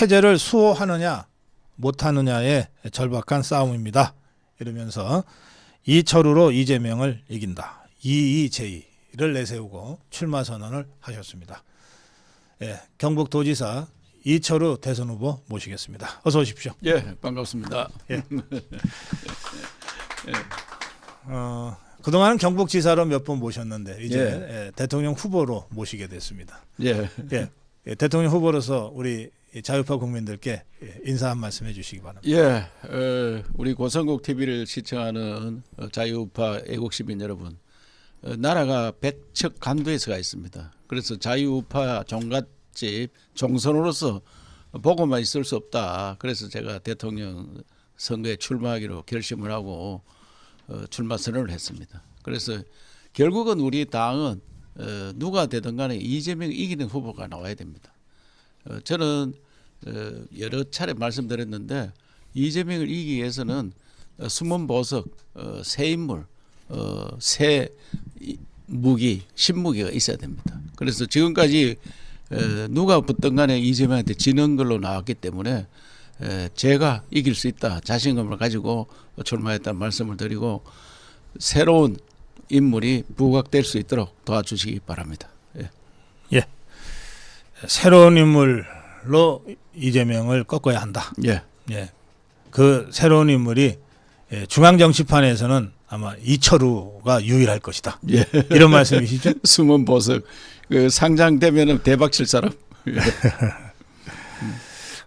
체제를 수호하느냐 못하느냐의 절박한 싸움입니다. 이러면서 이철우로 이재명을 이긴다. 이의제의를 내세우고 출마 선언을 하셨습니다. 예, 경북도지사 이철우 대선 후보 모시겠습니다. 어서 오십시오. 예, 반갑습니다. 예. 그동안은 경북지사로 몇 번 모셨는데 이제 예, 대통령 후보로 모시게 됐습니다. 예. 예, 대통령 후보로서 우리 자유파 국민들께 인사 한 말씀 해주시기 바랍니다. 예, 우리 고성국 TV를 시청하는 자유우파 애국시민 여러분, 나라가 백척 간두에서 가 있습니다. 그래서 자유우파 종갓집 종선으로서 보고만 있을 수 없다. 그래서 제가 대통령 선거에 출마하기로 결심을 하고 출마 선언을 했습니다. 그래서 결국은 우리 당은 누가 되든 간에 이재명 이기는 후보가 나와야 됩니다. 저는 여러 차례 말씀드렸는데 이재명을 이기기 위해서는 숨은 보석, 새 인물, 새 무기, 신무기가 있어야 됩니다. 그래서 지금까지 누가 붙든 간에 이재명한테 지는 걸로 나왔기 때문에 제가 이길 수 있다 자신감을 가지고 출마했다는 말씀을 드리고 새로운 인물이 부각될 수 있도록 도와주시기 바랍니다. 예. 예. 새로운 인물로 이재명을 꺾어야 한다. 예. 예. 그 새로운 인물이 중앙 정치판에서는 아마 이철우가 유일할 것이다. 예. 이런 말씀이시죠? 숨은 보석. 그 상장되면은 대박 칠 사람.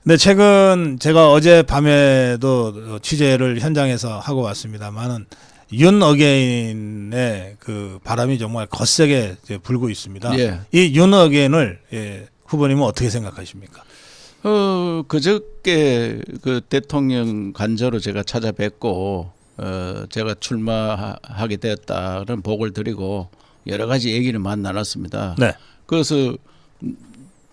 근데 최근 제가 어젯밤에도 취재를 현장에서 하고 왔습니다만은 윤 어게인의 그 바람이 정말 거세게 불고 있습니다. 예. 이 윤 어게인을 후보님은 어떻게 생각하십니까? 그저께 그 대통령 간저로 제가 찾아뵙고 제가 출마하게 되었다는 보고를 드리고 여러 가지 얘기를 많이 나눴습니다. 네. 그래서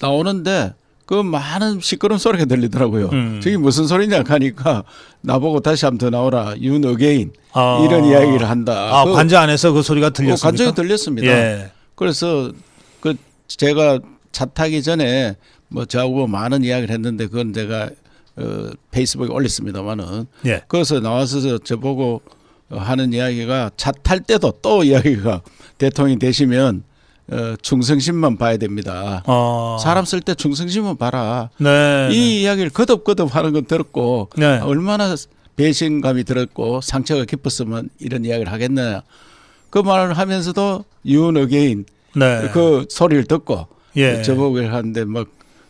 나오는데 그 많은 시끄러운 소리가 들리더라고요. 저게 무슨 소리냐 하니까 나보고 다시 한번 더 나오라. 윤 어게인 이런 이야기를 한다. 관저 안에서 그 소리가 들렸습니까? 관저에 들렸습니다. 예. 그래서 그 제가 차 타기 전에 뭐 저하고 많은 이야기를 했는데 그건 제가 페이스북에 올렸습니다만은 예. 그래서 나와서 저보고 하는 이야기가 차 탈 때도 또 이야기가 대통령이 되시면 충성심만 봐야 됩니다. 사람 쓸 때 충성심만 봐라. 네. 이 이야기를 거듭거듭 하는 건 들었고 네. 얼마나 배신감이 들었고 상처가 깊었으면 이런 이야기를 하겠느냐. 그 말을 하면서도 윤 어게인 네. 그 소리를 듣고 예. 저보고 하는데 뭐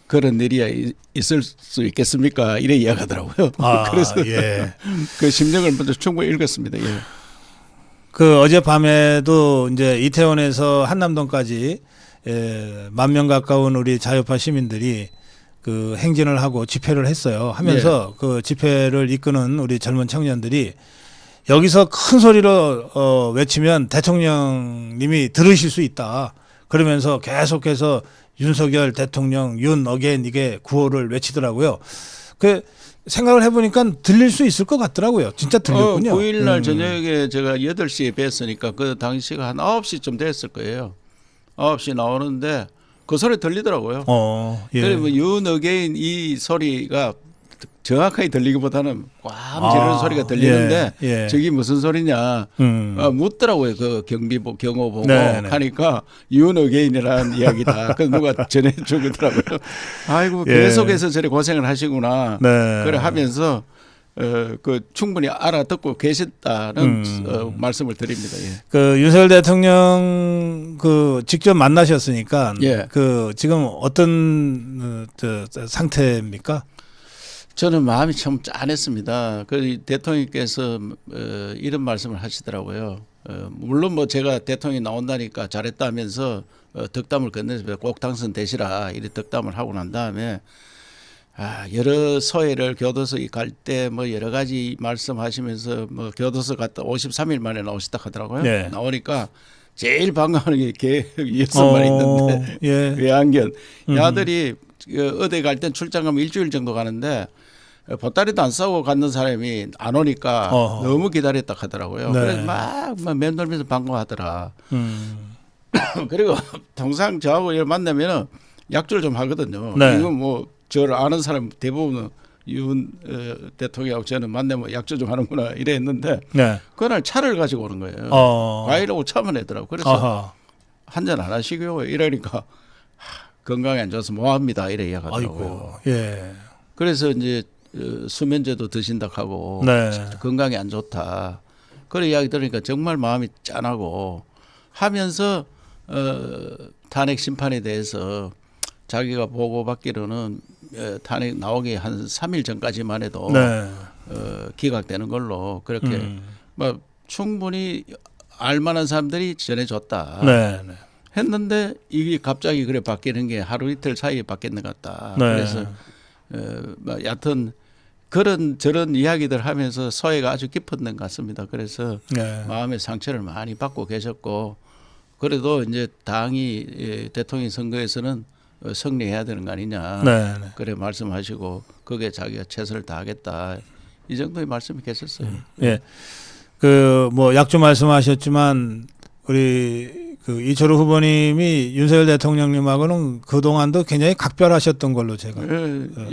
그런 일이 있을 수 있겠습니까? 이래 이야기하더라고요. 그래서 예. 그 심정을 먼저 충분히 읽었습니다. 예. 그 어젯밤에도 이제 이태원에서 한남동까지 10,000명 가까운 우리 자유파 시민들이 그 행진을 하고 집회를 했어요. 하면서 그 집회를 이끄는 우리 젊은 청년들이 여기서 큰 소리로 외치면 대통령님이 들으실 수 있다. 그러면서 계속해서 윤석열 대통령 윤 어게인 이게 구호를 외치더라고요. 그 생각을 해보니까 들릴 수 있을 것 같더라고요. 진짜 들렸군요. 9일 날 저녁에 제가 8시에 뵀으니까 그 당시가 한 9시쯤 됐을 거예요. 9시 나오는데 그 소리 들리더라고요. 예. 그리고 윤 어게인 이 소리가 정확하게 들리기보다는 꽝 지르는 소리가 들리는데 예. 저게 무슨 소리냐 묻더라고요. 그 경비보 경호 보고 네네. 하니까 윤 어게인이라는 이야기다. 그 누가 전해주더라고요. 아이고 예. 계속해서 저래 고생을 하시구나. 네. 그래 하면서 그 충분히 알아듣고 계셨다는 말씀을 드립니다. 예. 그 윤석열 대통령 그 직접 만나셨으니까 예. 그 지금 어떤 상태입니까? 저는 마음이 참 짠했습니다. 그 대통령께서 이런 말씀을 하시더라고요. 물론 뭐 제가 대통령이 나온다니까 잘했다면서 덕담을 건네서 꼭 당선되시라 이렇게 덕담을 하고 난 다음에 여러 소회를 교도소에 갈 때 뭐 여러 가지 말씀하시면서 뭐 교도소 갔다 53일 만에 나오시다 하더라고요. 네. 나오니까 제일 반가워하는 게 여섯만 있는데 예. 외환견 야들이 어디 갈 땐 출장 가면 일주일 정도 가는데 보따리도 안 싸고 갔는 사람이 안 오니까 너무 기다렸다 하더라고요. 네. 그래서 막 맴돌면서 반가워하더라. 그리고 통상 저하고 만나면은 약주를 좀 하거든요. 네. 이건 뭐 저를 아는 사람 대부분은 윤 대통령하고 저는 만나면 약주 좀 하는구나 이래 했는데 네. 그날 차를 가지고 오는 거예요. 과일하고 차만 내더라고. 그래서 아하. 한잔 안 하시고요. 이러니까 건강에 안 좋아서 뭐합니다. 이래 이야기하더라고요. 아이고. 예. 그래서 이제 수면제도 드신다 하고 네. 건강에 안 좋다. 그런 이야기 들으니까 정말 마음이 짠하고 하면서 탄핵 심판에 대해서 자기가 보고받기로는 탄핵 나오기 한 3일 전까지만 해도 네. 기각되는 걸로 그렇게 뭐 충분히 알만한 사람들이 전해줬다. 네. 네. 했는데 이게 갑자기 그래 바뀌는 게 하루 이틀 사이에 바뀌는 것 같다. 네. 그래서 뭐 여하튼 그런 저런 이야기들 하면서 소외가 아주 깊었던 것 같습니다. 그래서 네. 마음의 상처를 많이 받고 계셨고 그래도 이제 당이 대통령 선거에서는 승리해야 되는 거 아니냐. 네. 네. 그래 말씀하시고 거기에 자기가 최선을 다하겠다. 이 정도의 말씀이 계셨어요. 예. 그 뭐 약주 말씀하셨지만 우리 그 이철우 후보님이 윤석열 대통령님하고는 그 동안도 굉장히 각별하셨던 걸로 제가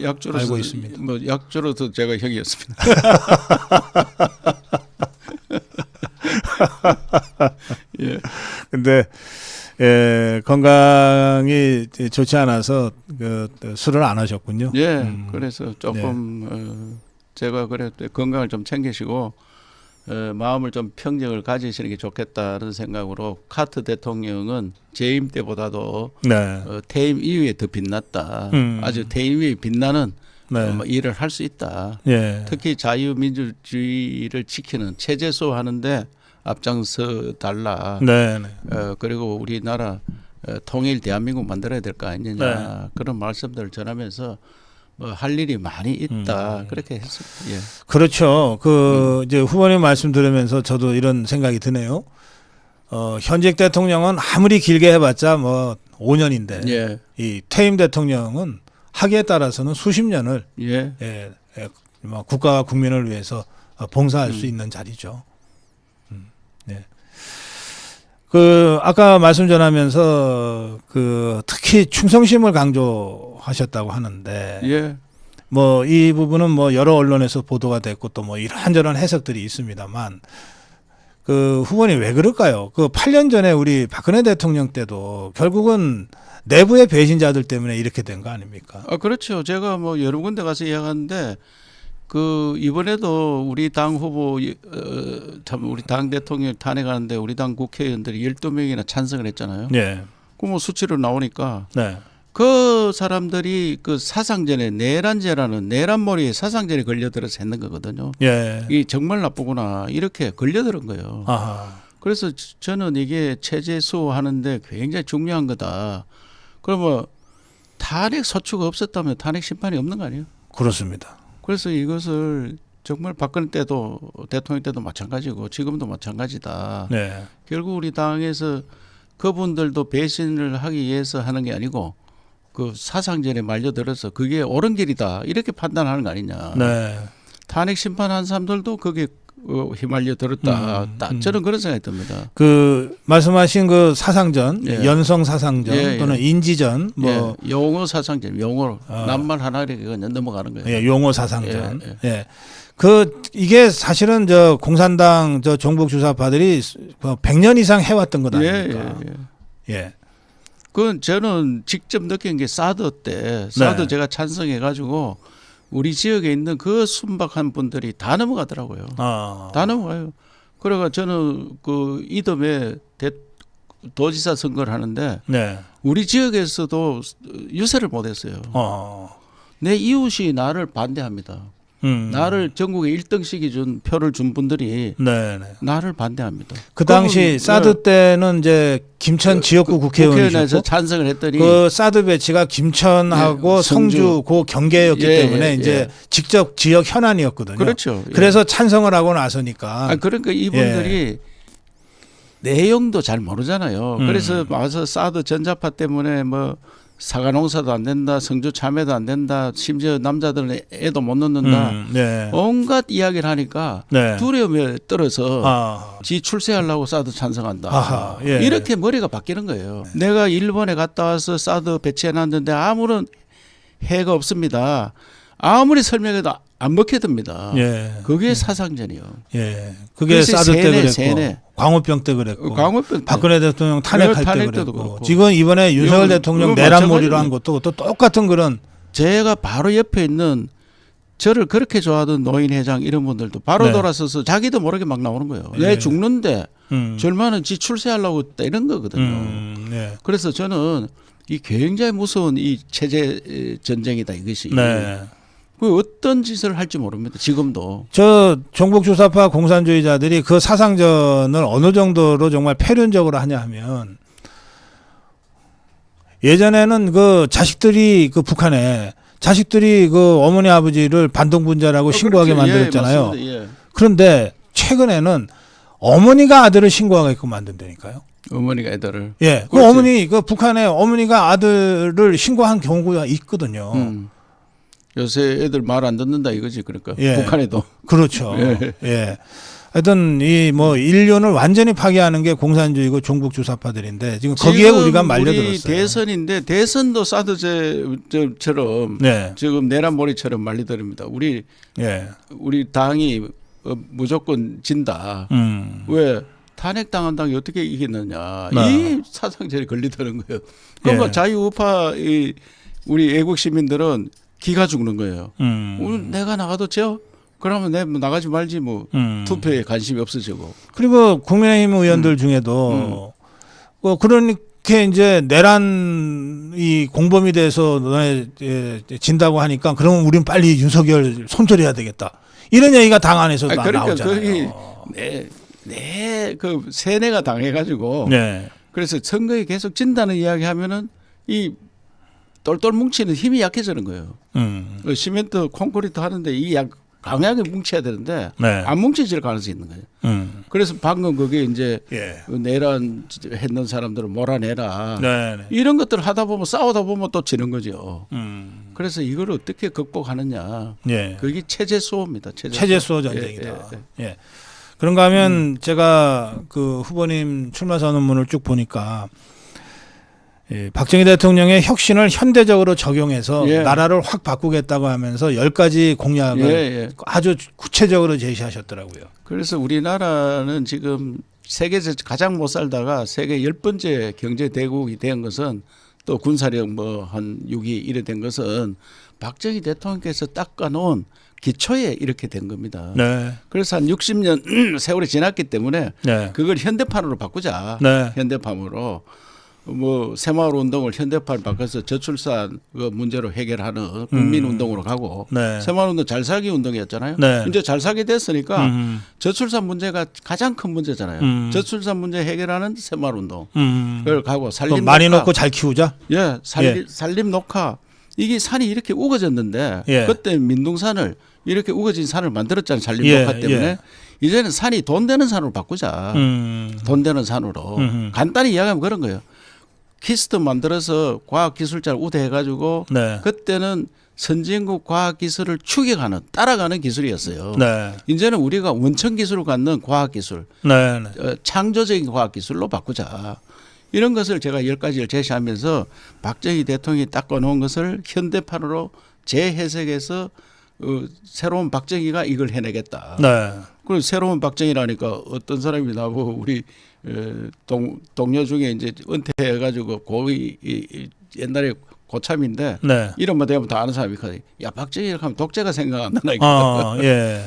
약주로서 알고 있습니다. 뭐 약주로도 제가 형이었습니다. 예. 근데 건강이 좋지 않아서 그 술을 안 하셨군요. 예. 그래서 조금 제가 그래 건강을 좀 챙기시고 마음을 좀 평정을 가지시는 게 좋겠다는 생각으로 카트 대통령은 재임 때보다도 네. 퇴임 이후에 더 빛났다. 아주 퇴임 이후에 빛나는 네. 일을 할 수 있다. 예. 특히 자유민주주의를 지키는 체제소 하는데 앞장서 달라. 네. 네. 그리고 우리나라 통일 대한민국 만들어야 될 거 아니냐. 네. 그런 말씀들을 전하면서 뭐 할 일이 많이 있다. 그렇게 했습니다. 예. 그렇죠. 그 이제 후보님 말씀 들으면서 저도 이런 생각이 드네요. 현직 대통령은 아무리 길게 해봤자 뭐 5년인데 예. 이 퇴임 대통령은 하기에 따라서는 수십 년을 예. 뭐 국가와 국민을 위해서 봉사할 수 있는 자리죠. 네. 그 아까 말씀 전하면서 그 특히 충성심을 강조하셨다고 하는데 예. 뭐 이 부분은 뭐 여러 언론에서 보도가 됐고 또 뭐 이런저런 해석들이 있습니다만 그 후보님 왜 그럴까요? 그 8년 전에 우리 박근혜 대통령 때도 결국은 내부의 배신자들 때문에 이렇게 된 거 아닙니까? 그렇죠. 제가 뭐 여러 군데 가서 이야기하는데 그 이번에도 우리 당 후보 참 우리 당 대통령 탄핵하는데 우리 당 국회의원들이 12명이나 찬성을 했잖아요. 네. 그 뭐 수치로 나오니까 네. 그 사람들이 그 사상전에 내란죄라는 내란몰이에 사상전에 걸려들어서 했는 거거든요. 예. 이 정말 나쁘구나 이렇게 걸려들은 거예요. 아하. 그래서 저는 이게 체제 수호하는데 굉장히 중요한 거다. 그러면 탄핵 소추가 없었다면 탄핵 심판이 없는 거 아니에요? 그렇습니다. 그래서 이것을 정말 박근혜 때도 대통령 때도 마찬가지고 지금도 마찬가지다. 네. 결국 우리 당에서 그분들도 배신을 하기 위해서 하는 게 아니고 그 사상전에 말려들어서 그게 옳은 길이다 이렇게 판단하는 거 아니냐. 네. 탄핵 심판한 사람들도 그게 휘말려 들었다. 저는 그런 생각이 듭니다. 그 말씀하신 그 사상전, 예. 연성 사상전 예, 또는 인지전, 뭐 용어 사상전, 용어로 남말 하나에 그냥 넘어가는 거예요. 예, 용어 사상전. 예, 예. 그 이게 사실은 저 공산당 저 종북 주사파들이 100년 이상 해왔던 것 아닙니까? 예. 그건 저는 직접 느낀 게 사드 때 사드 네. 제가 찬성해 가지고 우리 지역에 있는 그 순박한 분들이 다 넘어가더라고요. 다 넘어가요. 그래가 저는 그 이듬해 도지사 선거를 하는데 네. 우리 지역에서도 유세를 못했어요. 내 이웃이 나를 반대합니다. 나를 전국에 1등씩이 준 표를 준 분들이 네. 나를 반대합니다. 그 당시 사드 때는 이제 김천 지역구 국회의원에서 국회의원이셨고 찬성을 했더니 그 사드 배치가 김천하고 예, 성주 그 경계였기 때문에 이제 직접 지역 현안이었거든요. 그렇죠. 그래서 찬성을 하고 나서니까. 그러니까 이분들이 내용도 잘 모르잖아요. 그래서 와서 사드 전자파 때문에 뭐 사과 농사도 안 된다, 성주 참외도 안 된다, 심지어 남자들은 애도 못 낳는다. 네. 온갖 이야기를 하니까 네. 두려움에 떨어서 지 출세하려고 사드 찬성한다. 아하, 예. 이렇게 머리가 바뀌는 거예요. 내가 일본에 갔다 와서 사드 배치해놨는데 아무런 해가 없습니다. 아무리 설명해도 안 먹혀듭니다. 예. 그게 사상전이요. 예. 그게 그래서 사드 때 세뇌, 그랬고 세뇌. 광우병 때 그랬고 광우병 때. 박근혜 대통령 탄핵할 때 탄핵 때도 그랬고 그렇고. 지금 이번에 윤석열 대통령 이거 내란몰이로 마찬가지예요. 한 것도 또 똑같은 그런 제가 바로 옆에 있는 저를 그렇게 좋아하던 노인 회장 이런 분들도 바로 네. 돌아서서 자기도 모르게 막 나오는 거예요. 예. 내 죽는데 음. 절반은 지 출세하려고 했다 이런 거거든요. 예. 그래서 저는 이 굉장히 무서운 이 체제 전쟁이다 이것이. 네. 그 어떤 짓을 할지 모릅니다. 지금도. 저 종북주사파 공산주의자들이 그 사상전을 어느 정도로 정말 패륜적으로 하냐 하면 예전에는 그 자식들이 그 북한에 자식들이 그 어머니 아버지를 반동분자라고 신고하게 그렇죠. 만들었잖아요. 예, 맞습니다. 예. 그런데 최근에는 어머니가 아들을 신고하게끔 만든다니까요. 어머니가 애들을. 예, 그 그렇지. 어머니 그 북한에 어머니가 아들을 신고한 경우가 있거든요. 요새 애들 말 안 듣는다 이거지. 그러니까 예. 북한에도. 그렇죠. 예. 예. 하여튼 이 뭐 인륜을 완전히 파괴하는 게 공산주의고 종북주사파들인데 지금 거기에 지금 우리가 우리 말려들었어요. 대선인데 대선도 사드제처럼 네. 지금 내란몰이처럼 말리더랍니다. 우리 예. 당이 무조건 진다. 왜 탄핵 당한 당이 어떻게 이겼느냐. 네. 이 사상절이 걸리더는 거예요. 그러니까 예. 자유우파 우리 애국 시민들은 기가 죽는 거예요. 오늘 내가 나가도 져? 그러면 내 나가지 말지 뭐 투표에 관심이 없어지고. 그리고 국민의힘 의원들 중에도 그렇게 이제 내란 이 공범이 돼서 너네 진다고 하니까 그러면 우린 빨리 윤석열 손절해야 되겠다. 이런 얘기가 당 안에서도 그러니까 나오잖아요. 거기 그 세뇌가 당해가지고 네. 그래서 선거에 계속 진다는 이야기하면은 이 똘똘 뭉치는 힘이 약해지는 거예요. 시멘트 콘크리트 하는데 이 강하게 뭉쳐야 되는데 네. 안 뭉쳐질 가능성이 있는 거예요. 그래서 방금 그게 이제 예. 내란 했는 사람들을 몰아내라. 네. 이런 것들 하다 보면 싸우다 보면 또 지는 거죠. 그래서 이걸 어떻게 극복하느냐. 예. 그게 체제 수호입니다. 체제 수호 전쟁이다. 예. 예. 그런가 하면 제가 그 후보님 출마 선언문을 쭉 보니까 예, 박정희 대통령의 혁신을 현대적으로 적용해서 예. 나라를 확 바꾸겠다고 하면서 10가지 공약을 예. 아주 구체적으로 제시하셨더라고요. 그래서 우리나라는 지금 세계에서 가장 못 살다가 세계 10번째 경제 대국이 된 것은 또 군사력 뭐 한 6위 이래 된 것은 박정희 대통령께서 닦아놓은 기초에 이렇게 된 겁니다. 네. 그래서 한 60년 세월이 지났기 때문에 네. 그걸 현대판으로 바꾸자. 네. 현대판으로 뭐 새마을 운동을 현대판 바꿔서 저출산 그 문제로 해결하는 국민 운동으로 가고 네. 새마을 운동 잘 살기 운동이었잖아요. 네. 이제 잘 살게 됐으니까 저출산 문제가 가장 큰 문제잖아요. 저출산 문제 해결하는 새마을 운동. 그걸 가고 살림 많이 녹화. 놓고 잘 키우자. 예, 살림 녹화. 이게 산이 이렇게 우거졌는데 예. 그때 민둥산을 이렇게 우거진 산을 만들었잖아요. 살림 예, 녹화 때문에. 예. 이제는 산이 돈 되는 산으로 바꾸자. 돈 되는 산으로. 간단히 이야기하면 그런 거예요. 키스트 만들어서 과학기술자를 우대해가지고 네. 그때는 선진국 과학기술을 추격하는 따라가는 기술이었어요. 네. 이제는 우리가 원천 기술을 갖는 과학기술, 네. 창조적인 과학기술로 바꾸자. 이런 것을 제가 10가지를 제시하면서 박정희 대통령이 닦아놓은 것을 현대판으로 재해석해서 새로운 박정희가 이걸 해내겠다. 네. 그리고 새로운 박정희라니까 어떤 사람이 나보고 우리 동료 중에 이제 은퇴해가지고 고위 옛날에 고참인데 네. 이름만 대면 다 아는 사람이 있거든요. 야 박정희 하면 독재가 생각 안 나니까. 예.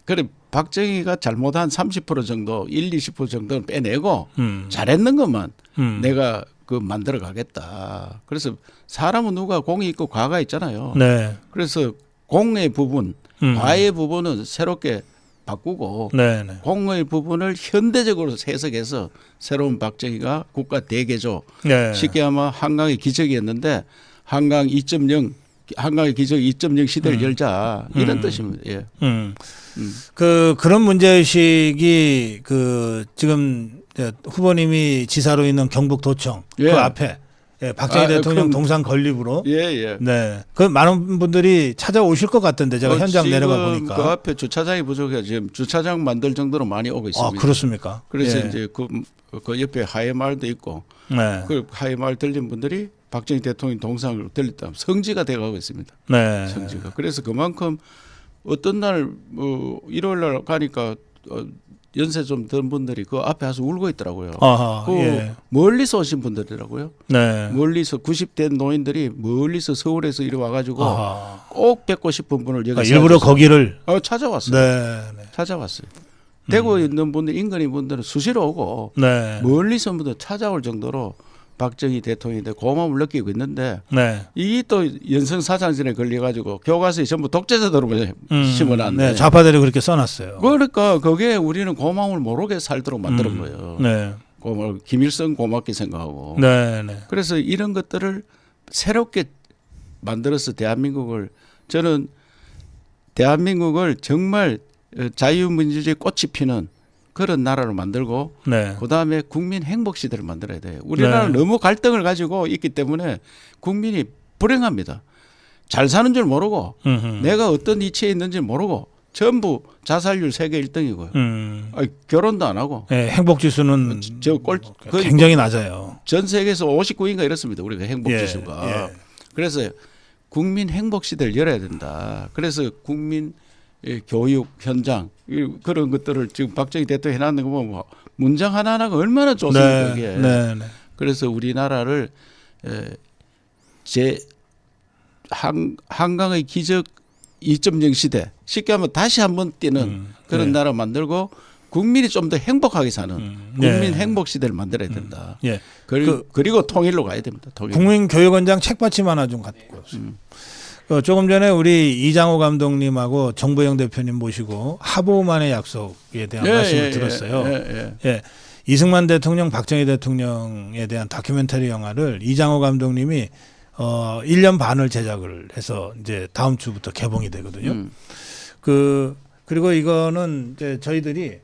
그래 박정희가 잘못한 30% 정도, 20% 정도는 빼내고 음. 잘했는 것만 음. 내가 그 만들어 가겠다. 그래서 사람은 누가 공이 있고 과가 있잖아요. 네. 그래서 공의 부분, 과의 부분은 새롭게 바꾸고 네. 네. 공의 부분을 현대적으로 해석해서 새로운 박정희가 국가 대개조. 네. 쉽게 하면 한강의 기적이었는데 한강 2.0 한강의 기적 2.0 시대를 열자 이런 뜻입니다. 예. 그런 문제의식이 지금 후보님이 지사로 있는 경북도청 예. 그 앞에 박정희 대통령 그럼- 동상 건립으로 예. 네. 그 많은 분들이 찾아오실 것 같던데 제가 현장 지금 내려가 보니까. 그 앞에 주차장이 부족해요. 지금 주차장 만들 정도로 많이 오고 있습니다. 아, 그렇습니까? 그래서 예. 이제 그 옆에 하회마을도 있고 네. 그 하회마을 들린 분들이 박정희 대통령 동상을 들렸다 성지가 돼가고 있습니다. 네. 성지가. 그래서 그만큼 어떤 날 일요일 날 가니까 연세 좀 든 분들이 그 앞에 와서 울고 있더라고요. 아하, 그 예. 멀리서 오신 분들이라고요. 네. 멀리서 90대 노인들이 멀리서 서울에서 이리 와가지고 아하. 꼭 뵙고 싶은 분을 여기 일부러 거기를 찾아왔어요. 네. 네. 찾아왔어요. 대구에 있는 분들 인근인 분들은 수시로 오고 네. 멀리서 분들 찾아올 정도로 박정희 대통령에 대해 고마움을 느끼고 있는데 네. 이게 또 연성사상전에 걸려가지고 교과서에 전부 독재자들로 심어놨네. 네. 좌파들이 그렇게 써놨어요. 그러니까 그게 우리는 고마움을 모르게 살도록 만드는 거예요. 네. 김일성 고맙게 생각하고. 네. 네. 그래서 이런 것들을 새롭게 만들어서 대한민국을 저는 대한민국을 정말 자유민주주의 꽃이 피는 그런 나라로 만들고 네. 그다음에 국민 행복 시대를 만들어야 돼요. 우리나라는 네. 너무 갈등을 가지고 있기 때문에 국민이 불행합니다. 잘 사는 줄 모르고 내가 어떤 위치에 있는지 모르고 전부 자살률 세계 1등이고요. 결혼도 안 하고 네, 행복 지수는 굉장히 낮아요. 전 세계에서 59인가 이렇습니다. 우리가 행복 지수가. 예. 그래서 국민 행복 시대를 열어야 된다. 그래서 국민 교육 현장 그런 것들을 지금 박정희 대통령이 해놨는 거 보면 문장 하나하나가 얼마나 좋습니까? 그게. 네. 네. 그래서 우리나라를 제 한강의 기적 2.0 시대 쉽게 하면 다시 한번 뛰는 그런 나라 만들고 국민이 좀 더 행복하게 사는 국민 행복 시대를 만들어야 된다. 예. 그리고 통일로 가야 됩니다. 통일. 국민교육원장 책받침 하나 좀 갖고 왔어요. 조금 전에 우리 이장호 감독님하고 정보영 대표님 모시고 하보만의 약속에 대한 말씀을 들었어요. 예. 이승만 대통령, 박정희 대통령에 대한 다큐멘터리 영화를 이장호 감독님이 1년 반을 제작을 해서 이제 다음 주부터 개봉이 되거든요. 그리고 이거는 이제 저희들이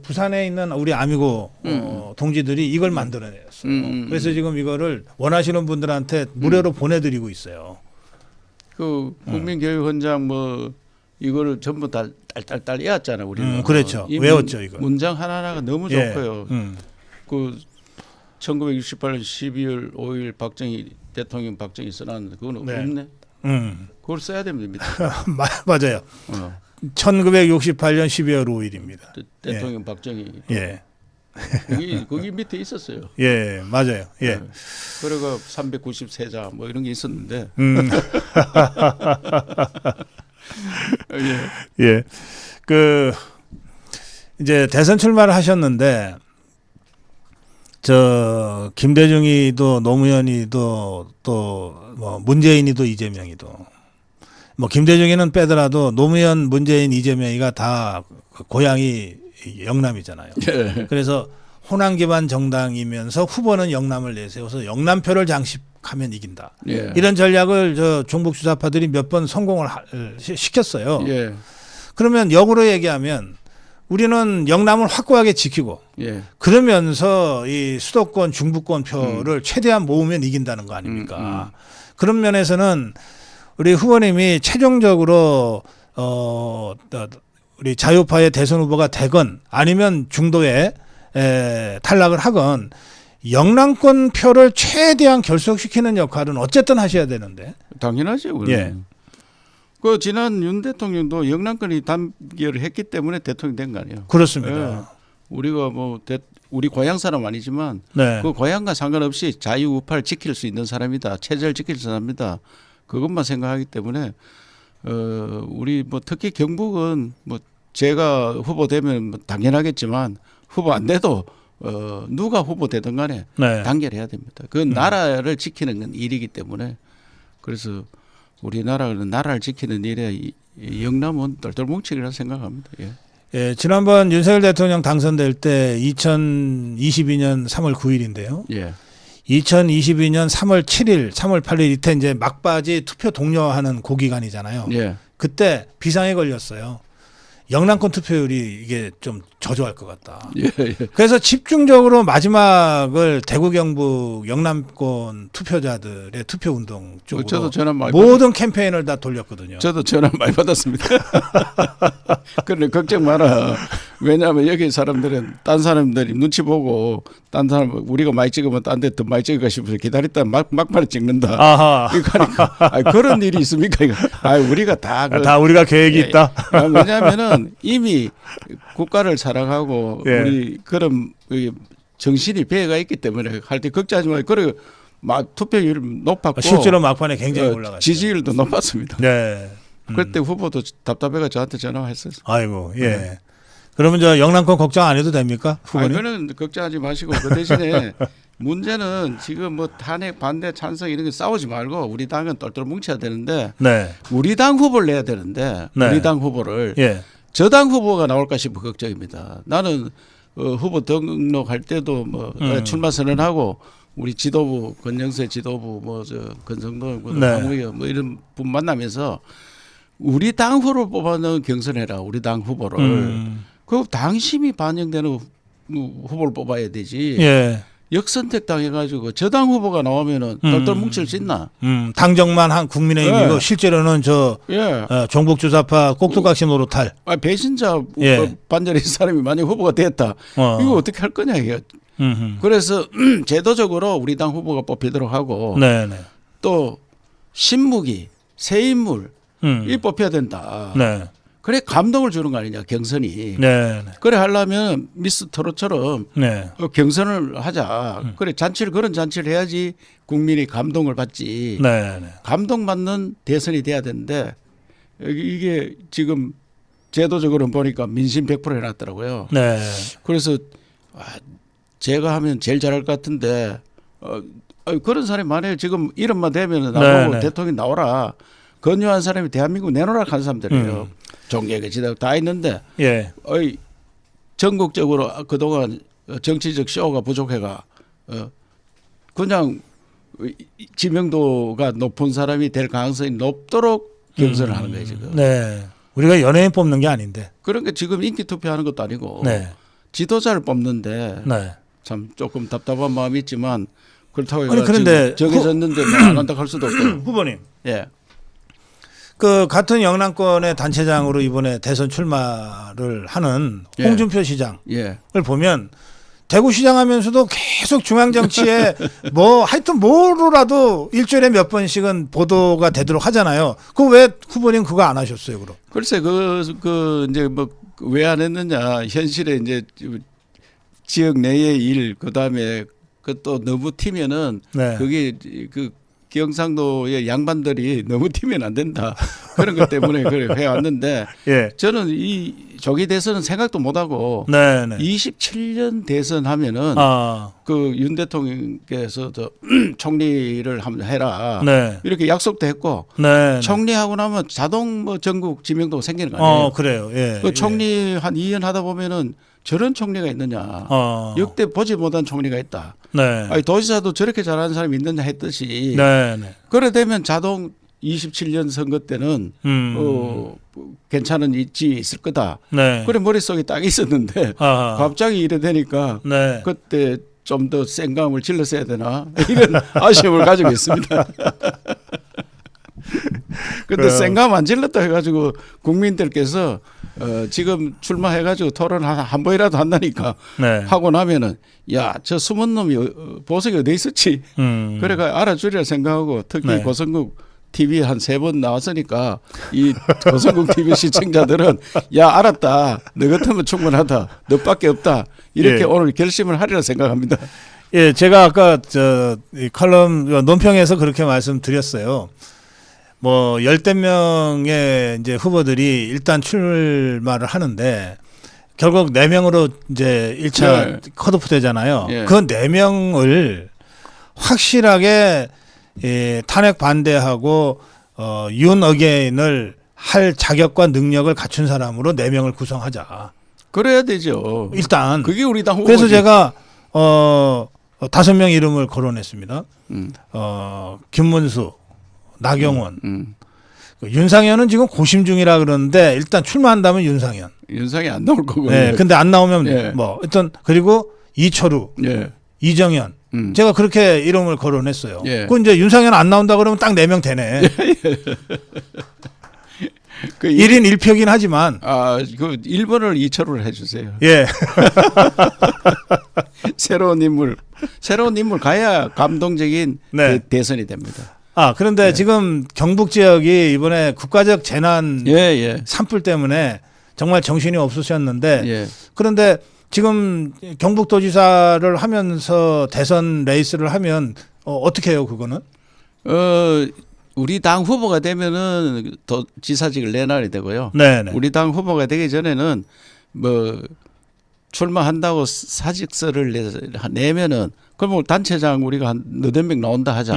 부산에 있는 우리 아미고 동지들이 이걸 만들어냈어요. 그래서 지금 이거를 원하시는 분들한테 무료로 보내드리고 있어요. 그 국민교육 현장 뭐 이거를 전부 다 딸딸딸 외웠잖아요. 우리는. 그렇죠. 외웠죠 이거. 문장 하나하나가 너무 좋고요. 그 1968년 12월 5일 박정희 대통령 박정희 써놨는데 그건 없네. 그걸 써야 됩니다. 맞아요. 1968년 12월 5일입니다. 대통령 박정희. 예. 거기 밑에 있었어요. 예, 맞아요. 예. 그래가 393자 뭐 이런 게 있었는데. 예. 그 이제 대선 출마를 하셨는데 저 김대중이도 노무현이도 또 뭐 문재인이도 이재명이도 뭐 김대중이는 빼더라도 노무현, 문재인, 이재명이가 다 고향이 영남이잖아요. 예. 그래서 호남 기반 정당이면서 후보는 영남을 내세워서 영남표를 장식하면 이긴다. 예. 이런 전략을 저 종북 주사파들이 몇 번 성공을 시켰어요. 예. 그러면 역으로 얘기하면 우리는 영남을 확고하게 지키고 예. 그러면서 이 수도권 중부권 표를 최대한 모으면 이긴다는 거 아닙니까? 그런 면에서는 우리 후보님이 최종적으로 우리 자유파의 대선 후보가 되건 아니면 중도에 탈락을 하건 영남권 표를 최대한 결속시키는 역할은 어쨌든 하셔야 되는데. 당연하죠. 예. 그 지난 윤 대통령도 영남권이 단결을 했기 때문에 대통령 된 거 아니에요. 그렇습니다. 예. 우리가 뭐 우리 고향 사람 아니지만 네. 그 고향과 상관없이 자유우파를 지킬 수 있는 사람이다. 체제를 지킬 사람이다. 그것만 생각하기 때문에 우리 뭐 특히 경북은 뭐 제가 후보 되면 뭐 당연하겠지만 후보 안 돼도 누가 후보 되든 간에 네. 단결해야 됩니다. 그건 나라를 지키는 건 일이기 때문에 그래서 우리나라는 나라를 지키는 일에 영남은 똘똘 뭉치기라 생각합니다. 예. 예, 지난번 윤석열 대통령 당선될 때 2022년 3월 9일인데요. 예. 2022년 3월 7일, 3월 8일 이때 이제 막바지 투표 독려하는 고기간이잖아요. 예. 그때 비상에 걸렸어요. 영남권 투표율이 이게 좀 저조할 것 같다. 예. 예. 그래서 집중적으로 마지막을 대구 경북 영남권 투표자들의 투표 운동 쪽으로 저도 전화 많이 모든 캠페인을 다 돌렸거든요. 저도 전화 많이 받았습니다. 그런데 걱정 마라. 왜냐하면 여기 사람들은 딴 사람들이 눈치 보고 딴 사람 우리가 많이 찍으면 딴 데 더 많이 찍을까 싶어서 기다렸다 막판에 찍는다. 아하. 그러니까 아니, 그런 일이 있습니까? 이거. 우리가 다 다 우리가 계획이 있다. 왜냐하면은 이미 국가를 사랑하고 예. 우리 그런 정신이 배가 있기 때문에 할 때 걱정하지 말고 그래 투표율 높았고 실제로 막판에 굉장히 올라갔어요. 지지율도 높았습니다. 네. 그때 후보도 답답해가 저한테 전화했어요. 아이고, 예. 그러면 저 영남권 걱정 안 해도 됩니까? 후보님? 그거는 걱정하지 마시고 그 대신에 문제는 지금 뭐 탄핵 반대 찬성 이런 게 싸우지 말고 우리 당은 똘똘 뭉쳐야 되는데 네. 우리 당 후보를 내야 되는데 네. 우리 당 후보를 예. 저당 후보가 나올까 싶어 걱정입니다. 나는 후보 등록할 때도 뭐 출마 선언하고 우리 지도부 권영세 지도부 뭐 저 권성동 네. 황우여 뭐 이런 분 만나면서 우리 당 후보를 뽑아는 경선해라 우리 당 후보를 그 당심이 반영되는 후보를 뽑아야 되지. 예. 역선택 당해가지고 저당 후보가 나오면은 똘똘 뭉칠 수 있나? 당정만 한 국민의힘이고 예. 실제로는 저 예. 종북주사파 꼭두각시 노릇할. 배신자 예. 반절의 사람이 만약 후보가 됐다. 이거 어떻게 할 거냐 이게. 그래서 제도적으로 우리 당 후보가 뽑히도록 하고 네네. 또 신무기 새 인물 이 뽑혀야 된다. 네. 그래 감동을 주는 거 아니냐 경선이. 네. 그래 하려면 미스 트롯처럼 네. 경선을 하자. 그래 그런 잔치를 해야지 국민이 감동을 받지. 네. 감동받는 대선이 돼야 되는데 이게 지금 제도적으로 보니까 민심 100% 해놨더라고요. 네. 그래서 제가 하면 제일 잘할 것 같은데 그런 사람이 많아요. 지금 이름만 대면 나보고 네. 대통령 나오라. 건요한 사람이 대한민국 내놓으라 한 사람들이에요. 종교계 지도자 다 있는데 예. 전국적으로 그동안 정치적 쇼가 부족해가 그냥 지명도가 높은 사람이 될 가능성이 높도록 경선을 하는 거예요 지금. 네. 우리가 연예인 뽑는 게 아닌데. 그러니까 지금 인기 투표하는 것도 아니고 네. 지도자를 뽑는데 네. 참 조금 답답한 마음이 있지만 그렇다고 아니, 해서 그런데 정해졌는데 뭐 안 한다고 할 수도 없고. 후보님. 예. 그 같은 영남권의 단체장으로 이번에 대선 출마를 하는 예. 홍준표 시장을 예. 보면 대구시장 하면서도 계속 중앙정치에 뭐 하여튼 뭐로라도 일주일에 몇 번씩은 보도가 되도록 하잖아요. 그 왜 후보님 그거 안 하셨어요, 그럼? 글쎄 그 이제 뭐 왜 안 했느냐 현실에 이제 지역 내의 일 그다음에 그 또 너무 튀면은 네. 그게 그 경상도의 양반들이 너무 튀면 안 된다 그런 것 때문에 그래 해왔는데 예. 저는 이 조기 대선은 생각도 못하고 네, 네. 27년 대선 하면은 그 윤 대통령께서 저 총리를 한번 해라 네. 이렇게 약속도 했고 네. 총리하고 나면 자동 뭐 전국 지명도가 생기는 거 아니에요? 그래요. 예. 그 총리 한 2년 하다 보면은 저런 총리가 있느냐? 역대 보지 못한 총리가 있다. 네. 아니, 도지사도 저렇게 잘하는 사람이 있느냐 했듯이. 네. 네. 그래 되면 자동 27년 선거 때는 괜찮은 위치에 있을 거다. 네. 그래 머릿속에 딱 있었는데 갑자기 이래 되니까 네. 그때 좀 더 센 감을 질렀어야 되나 이런 아쉬움을 가지고 있습니다. 근데 센감 안 질렀다 해가지고 국민들께서 지금 출마해가지고 토론 한 번이라도 한다니까 네. 하고 나면은 야 저 숨은 놈이 보석이 어디 있었지 그래가 알아주리라 생각하고 특히 네. 고성국 TV 한 3번 나왔으니까 이 고성국 TV 시청자들은 야 알았다 너 같으면 충분하다 너밖에 없다 이렇게 예. 오늘 결심을 하리라 생각합니다. 예, 제가 아까 이 칼럼 논평에서 그렇게 말씀드렸어요. 뭐 열댓 명의 이제 후보들이 일단 출마를 하는데 결국 4명으로 이제 1차 네. 컷오프 되잖아요. 예. 그 4명을 확실하게 탄핵 반대하고 윤 어게인을 할 자격과 능력을 갖춘 사람으로 4명을 구성하자. 그래야 되죠. 일단 그게 우리 당 후보지. 그래서 제가 5명 이름을 거론했습니다. 김문수, 나경원, 윤상현은 지금 고심 중이라 그러는데 일단 출마한다면 윤상현. 윤상이 안 나올 거고. 네, 근데 안 나오면 예. 뭐 일단 그리고 이철우, 예. 이정현. 제가 그렇게 이름을 거론했어요. 예. 그 이제 윤상현 안 나온다 그러면 딱 4명 되네. 그 1인 1표긴 하지만 그 1번을 이철을 해주세요. 예. 새로운 인물 가야 감동적인 네. 대선이 됩니다. 그런데 지금 경북 지역이 이번에 국가적 재난 예. 산불 때문에 정말 정신이 없으셨는데 예. 그런데 지금 경북도지사를 하면서 대선 레이스를 하면 어떻게 해요, 그거는? 우리 당 후보가 되면은 더 지사직을 내놔야 되고요. 네네. 우리 당 후보가 되기 전에는 뭐 출마한다고 사직서를 내면은 그러면 단체장 우리가 한 너댓 명 나온다 하자.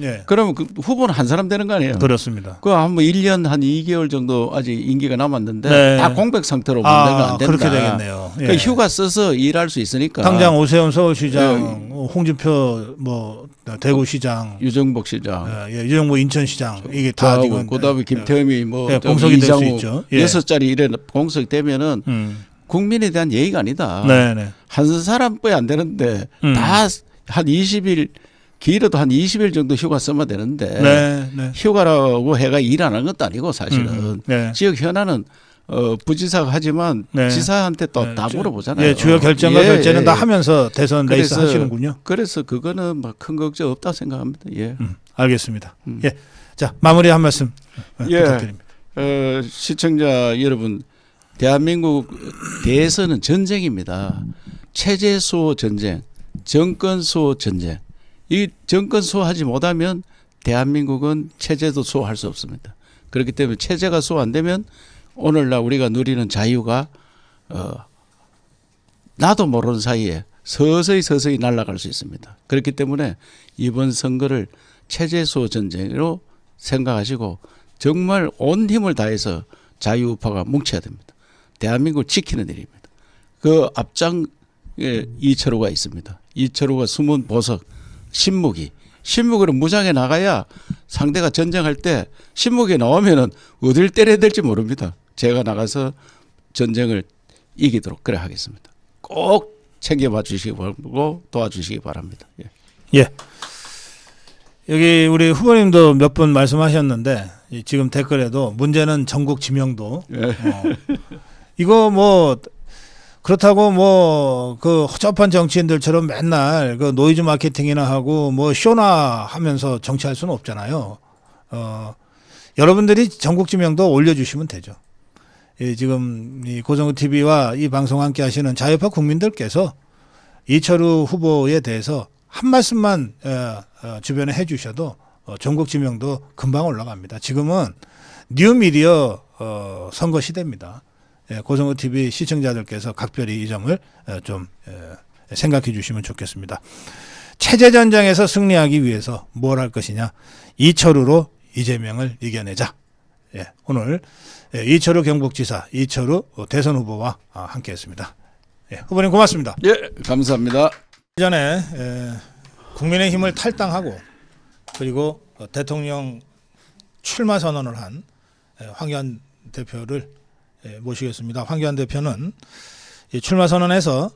예. 그러면 그 후보는 한 사람 되는 거 아니에요? 그렇습니다. 그 한 뭐 1년 한 2개월 정도 아직 임기가 남았는데 네. 다 공백 상태로 만들면 안 된다. 그렇게 되겠네요. 예. 그 휴가 써서 일할 수 있으니까. 당장 오세훈 서울시장, 홍준표 뭐 대구시장, 유정복 시장, 유정부 인천시장 이게 다 지금 그다음에 김태흠이 뭐 공석이 될 수 있죠. 예. 6자리 이래 공석되면은 국민에 대한 예의가 아니다. 네네. 한 사람뿐이 안 되는데 다 한 20일 길어도 한 20일 정도 휴가 쓰면 되는데 네. 휴가라고 해가 일 안 하는 것도 아니고 사실은 네. 지역 현안은 부지사가 하지만 네. 지사한테 또 다 물어보잖아요. 예, 주요 결정과 결제는 다 하면서 대선 레이스 하시는군요. 그래서 그거는 뭐 큰 걱정 없다 생각합니다. 예. 알겠습니다. 예. 자, 마무리 한 말씀 부탁드립니다. 시청자 여러분, 대한민국 대선은 전쟁입니다. 체제 수호 전쟁, 정권 수호 전쟁. 이 정권 수호하지 못하면 대한민국은 체제도 수호할 수 없습니다. 그렇기 때문에 체제가 수호 안 되면 오늘날 우리가 누리는 자유가 나도 모르는 사이에 서서히 날아갈 수 있습니다. 그렇기 때문에 이번 선거를 체제 수호 전쟁으로 생각하시고 정말 온 힘을 다해서 자유우파가 뭉쳐야 됩니다. 대한민국을 지키는 일입니다. 그 앞장에 이철호가 있습니다. 이철호가 숨은 보석, 신무기로 무장해 나가야 상대가 전쟁할 때 신무기에 나오면은 어딜 때려야 될지 모릅니다. 제가 나가서 전쟁을 이기도록 그래 하겠습니다. 꼭 챙겨봐 주시기 바라고 도와주시기 바랍니다. 예. 여기 우리 후보님도 몇 분 말씀하셨는데 지금 댓글에도 문제는 전국 지명도. 이거 뭐 그렇다고 뭐 그 허접한 정치인들처럼 맨날 그 노이즈 마케팅이나 하고 뭐 쇼나 하면서 정치할 수는 없잖아요. 여러분들이 전국 지명도 올려주시면 되죠. 지금 이 고성구 TV와 이 방송 함께 하시는 자유파 국민들께서 이철우 후보에 대해서 한 말씀만 주변에 해주셔도 전국 지명도 금방 올라갑니다. 지금은 뉴미디어 선거 시대입니다. 고성구 TV 시청자들께서 각별히 이 점을 좀 생각해 주시면 좋겠습니다. 체제 전쟁에서 승리하기 위해서 뭘 할 것이냐? 이철우로 이재명을 이겨내자. 오늘 이철우 경북지사, 이철우 대선 후보와 함께했습니다. 후보님 고맙습니다. 예, 감사합니다. 전에 국민의힘을 탈당하고 그리고 대통령 출마 선언을 한 황교안 대표를 모시겠습니다. 황교안 대표는 출마 선언에서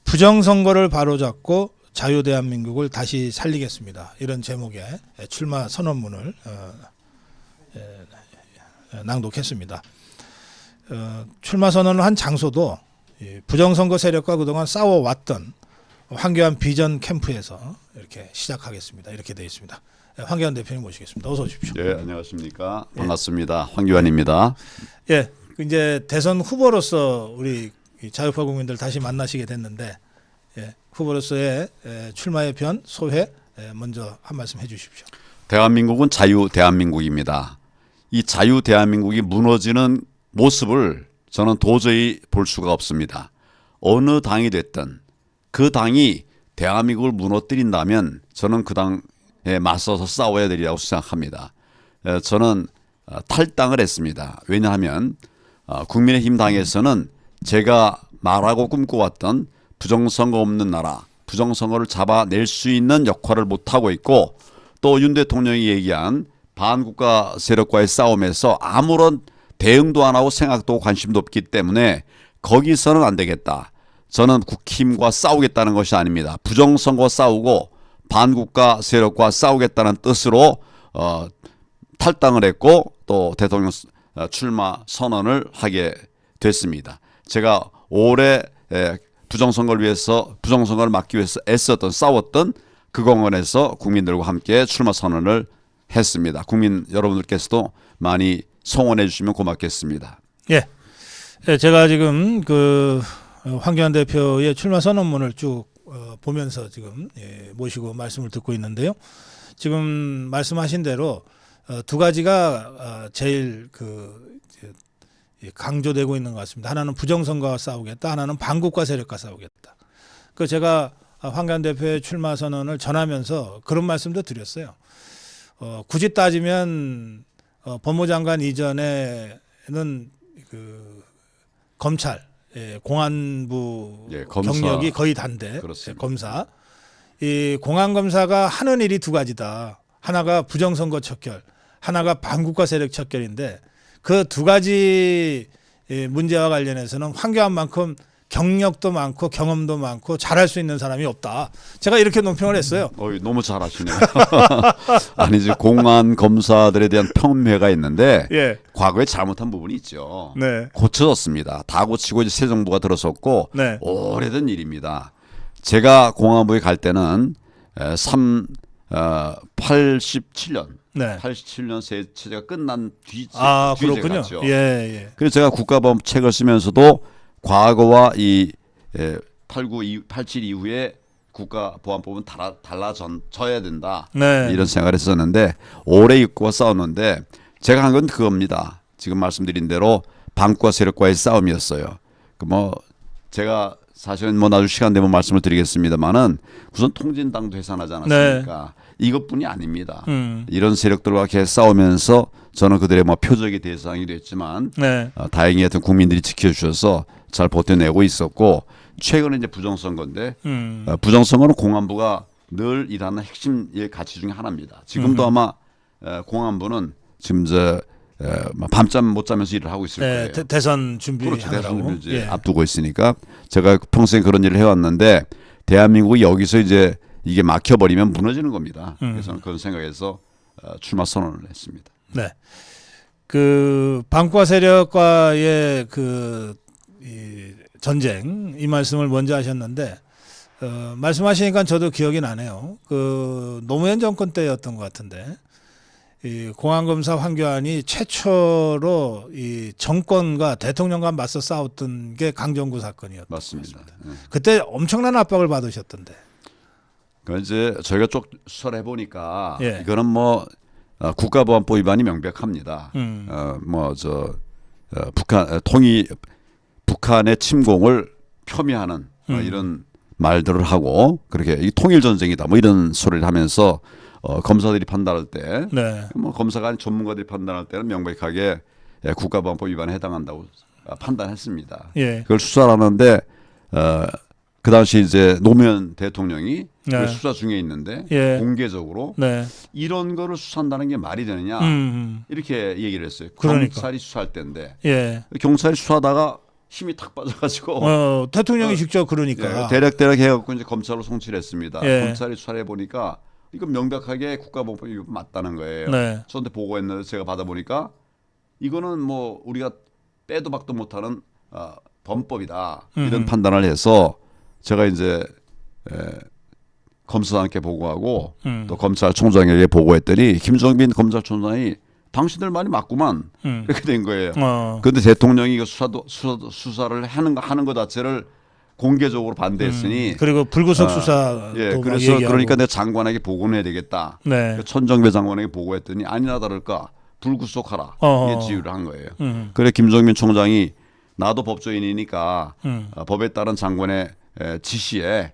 부정선거를 바로잡고 자유대한민국을 다시 살리겠습니다. 이런 제목의 출마 선언문을 낭독했습니다. 출마 선언을 한 장소도 부정선거 세력과 그동안 싸워왔던 황교안 비전 캠프에서 이렇게 시작하겠습니다. 이렇게 되어 있습니다. 황교안 대표님 모시겠습니다. 어서 오십시오. 네, 안녕하십니까. 반갑습니다. 황교안입니다. 예, 이제 대선 후보로서 우리 자유파 국민들 다시 만나시게 됐는데 후보로서의 출마의 변, 소회 먼저 한 말씀 해주십시오. 대한민국은 자유 대한민국입니다. 이 자유 대한민국이 무너지는 모습을 저는 도저히 볼 수가 없습니다. 어느 당이 됐든 그 당이 대한민국을 무너뜨린다면 저는 그 당에 맞서서 싸워야 되리라고 생각합니다. 저는 탈당을 했습니다. 왜냐하면 국민의힘 당에서는 제가 말하고 꿈꿔왔던 부정선거 없는 나라, 부정선거를 잡아낼 수 있는 역할을 못하고 있고 또 윤 대통령이 얘기한 반국가 세력과의 싸움에서 아무런 대응도 안 하고 생각도 관심도 없기 때문에 거기서는 안 되겠다. 저는 국힘과 싸우겠다는 것이 아닙니다. 부정선거 싸우고 반국가 세력과 싸우겠다는 뜻으로 탈당을 했고 또 대통령 출마 선언을 하게 됐습니다. 제가 올해 부정선거를 막기 위해서 애썼던 싸웠던 그 공원에서 국민들과 함께 출마 선언을 했습니다. 국민 여러분들께서도 많이 성원해 주시면 고맙겠습니다. 예. 예, 제가 지금 그 황교안 대표의 출마 선언문을 쭉 보면서 지금 모시고 말씀을 듣고 있는데요. 지금 말씀하신 대로 두 가지가 제일 강조되고 있는 것 같습니다. 하나는 부정선거와 싸우겠다, 하나는 반국가 세력과 싸우겠다. 그 제가 황교안 대표의 출마 선언을 전하면서 그런 말씀도 드렸어요. 굳이 따지면 법무장관 이전에는 그 검찰, 공안부 검사. 경력이 거의 단데, 그렇습니다. 검사. 이 공안검사가 하는 일이 두 가지다. 하나가 부정선거 척결, 하나가 반국가 세력 척결인데 그 두 가지 문제와 관련해서는 황교안만큼 경력도 많고 경험도 많고 잘할 수 있는 사람이 없다. 제가 이렇게 논평을 했어요. 너무 잘하시네요. 아니지, 공안 검사들에 대한 평가가 있는데 예. 과거에 잘못한 부분이 있죠. 네. 고쳐졌습니다. 다 고치고 이제 새 정부가 들어섰고 네. 오래된 일입니다. 제가 공안부에 갈 때는 87년 네. 87년 새 체제가 끝난 뒤에 그렇군요. 갔죠. 예. 그래서 제가 국가보안 책을 쓰면서도 과거와 이 87 이후에 국가보안법은 달라져야 된다. 네. 이런 생각을 했었는데 오래 입고 싸웠는데 제가 한 건 그겁니다. 지금 말씀드린 대로 반국가 세력과의 싸움이었어요. 제가 사실은 나중에 시간 되면 말씀을 드리겠습니다만은 우선 통진당도 해산하지 않았습니까? 이것뿐이 아닙니다. 이런 세력들과 계속 싸우면서 저는 그들의 표적이 대상이 됐지만 네. 다행히 하여튼 국민들이 지켜주셔서 잘 버텨내고 있었고 최근에 이제 부정선거인데 부정선거는 공안부가 늘 일하는 핵심 가치 중에 하나입니다. 지금도 아마 공안부는 지금 밤잠 못 자면서 일을 하고 있을 거예요. 대선 준비하라고. 그렇죠. 대선 이제 예. 앞두고 있으니까 제가 평생 그런 일을 해왔는데 대한민국이 여기서 이제 이게 막혀버리면 무너지는 겁니다. 그래서 저는 그런 생각에서 출마 선언을 했습니다. 네. 그 반국가 세력과의 이 전쟁 이 말씀을 먼저 하셨는데 말씀하시니까 저도 기억이 나네요. 그 노무현 정권 때였던 것 같은데 이 공안검사 황교안이 최초로 이 정권과 대통령과 맞서 싸웠던 게 강정구 사건이었던 맞습니다. 그때 엄청난 압박을 받으셨던데. 그 이제 저희가 쭉 수사를 해보니까 예. 이거는 국가보안법 위반이 명백합니다. 북한의 침공을 폄훼하는 이런 말들을 하고 그렇게 이 통일 전쟁이다 이런 소리를 하면서 검사들이 판단할 때 네. 검사가 아닌 전문가들이 판단할 때는 명백하게 국가보안법 위반에 해당한다고 판단했습니다. 예. 그걸 수사를 하는데 그 당시 이제 노무현 대통령이 네. 그 수사 중에 있는데 예. 공개적으로 네. 이런 거를 수사한다는 게 말이 되느냐 이렇게 얘기를 했어요. 그러니까. 경찰이 수사할 때인데 예. 경찰이 수사하다가 힘이 탁 빠져가지고 대통령이 직접 그러니까. 대략 해갖고 이제 검찰로 송치를 했습니다. 예. 검찰이 수사를 해보니까 이건 명백하게 국가보안법이 맞다는 거예요. 네. 저한테 보고했는데 제가 받아보니까 이거는 우리가 빼도 박도 못하는 범법이다 이런 판단을 해서 제가 이제 검사장께 보고하고 또 검찰총장에게 보고했더니 김정빈 검찰총장이 당신들 말이 맞구만 이렇게 된 거예요. 그런데 대통령이 이거 수사를 하는 것 자체를 공개적으로 반대했으니 그리고 불구속 수사도 그래서 얘기하고. 그러니까 내가 장관에게 보고는 해야 되겠다. 네. 천정배 장관에게 보고했더니 아니나 다를까 불구속하라 이게 지휘를 한 거예요. 그래 김정민 총장이 나도 법조인이니까 법에 따른 장관의 지시에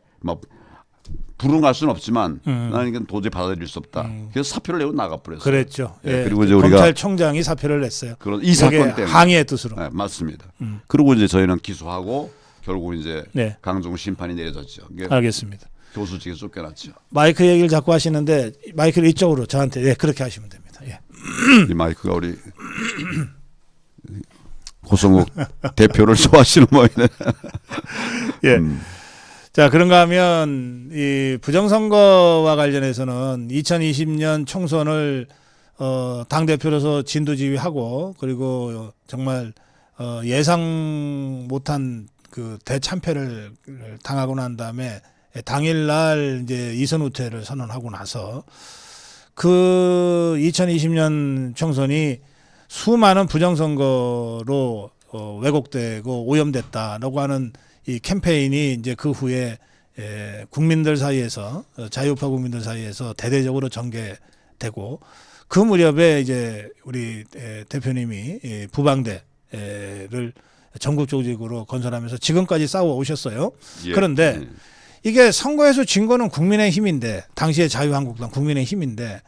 불응할 수는 없지만 나는 이건 도저히 받아들일 수 없다. 그래서 사표를 내고 나가버렸어요. 그랬죠. 예. 그리고 이제 우리가 검찰총장이 사표를 냈어요. 그런 이 사건 때문에 항의의 뜻으로. 네, 맞습니다. 그리고 이제 저희는 기소하고 결국 이제 네. 강정 심판이 내려졌죠. 알겠습니다. 교수직에 쫓겨났죠. 마이크 얘기를 자꾸 하시는데 마이크를 이쪽으로 저한테 그렇게 하시면 됩니다. 예. 이 마이크가 우리 고성국 대표를 좋아하시는 모양이네. 예. 자, 그런가 하면 이 부정선거와 관련해서는 2020년 총선을 당 대표로서 진두지휘하고 그리고 정말 예상 못한 그 대참패를 당하고 난 다음에 당일날 이제 이선 후퇴를 선언하고 나서 그 2020년 총선이 수많은 부정선거로 왜곡되고 오염됐다라고 하는 이 캠페인이 이제 그 후에 국민들 사이에서 자유우파 국민들 사이에서 대대적으로 전개되고 그 무렵에 이제 우리 대표님이 부방대를 전국조직으로 건설하면서 지금까지 싸워 오셨어요. 예. 그런데 이게 선거에서 진 거는 국민의힘인데 당시에 자유한국당 국민의힘인데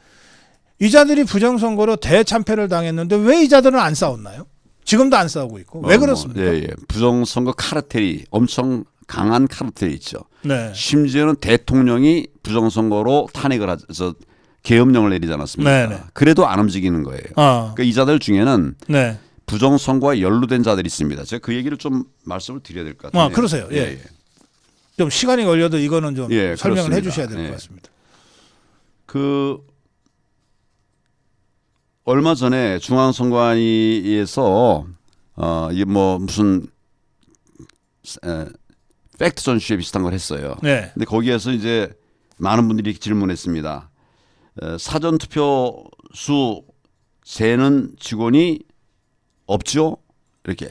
이자들이 부정선거로 대참패를 당했는데 왜 이자들은 안 싸웠나요? 지금도 안 싸우고 있고 왜 그렇습니까? 예. 부정선거 카르텔이 엄청 강한 카르텔이 있죠. 네. 심지어는 대통령이 부정선거로 탄핵을 해서 계엄령을 내리지 않았습니까? 네네. 그래도 안 움직이는 거예요. 그러니까 이자들 중에는 네. 부정선거와 연루된 자들이 있습니다. 제가 그 얘기를 좀 말씀을 드려야 될 것 같아요. 그러세요. 예. 좀 시간이 걸려도 이거는 좀 설명을 그렇습니다. 해주셔야 될 것 예. 같습니다. 그 얼마 전에 중앙선관위에서 이게 뭐 무슨 팩트 전시회 비슷한 걸 했어요. 네. 근데 거기에서 이제 많은 분들이 질문했습니다. 사전 투표수 세는 직원이 없죠? 이렇게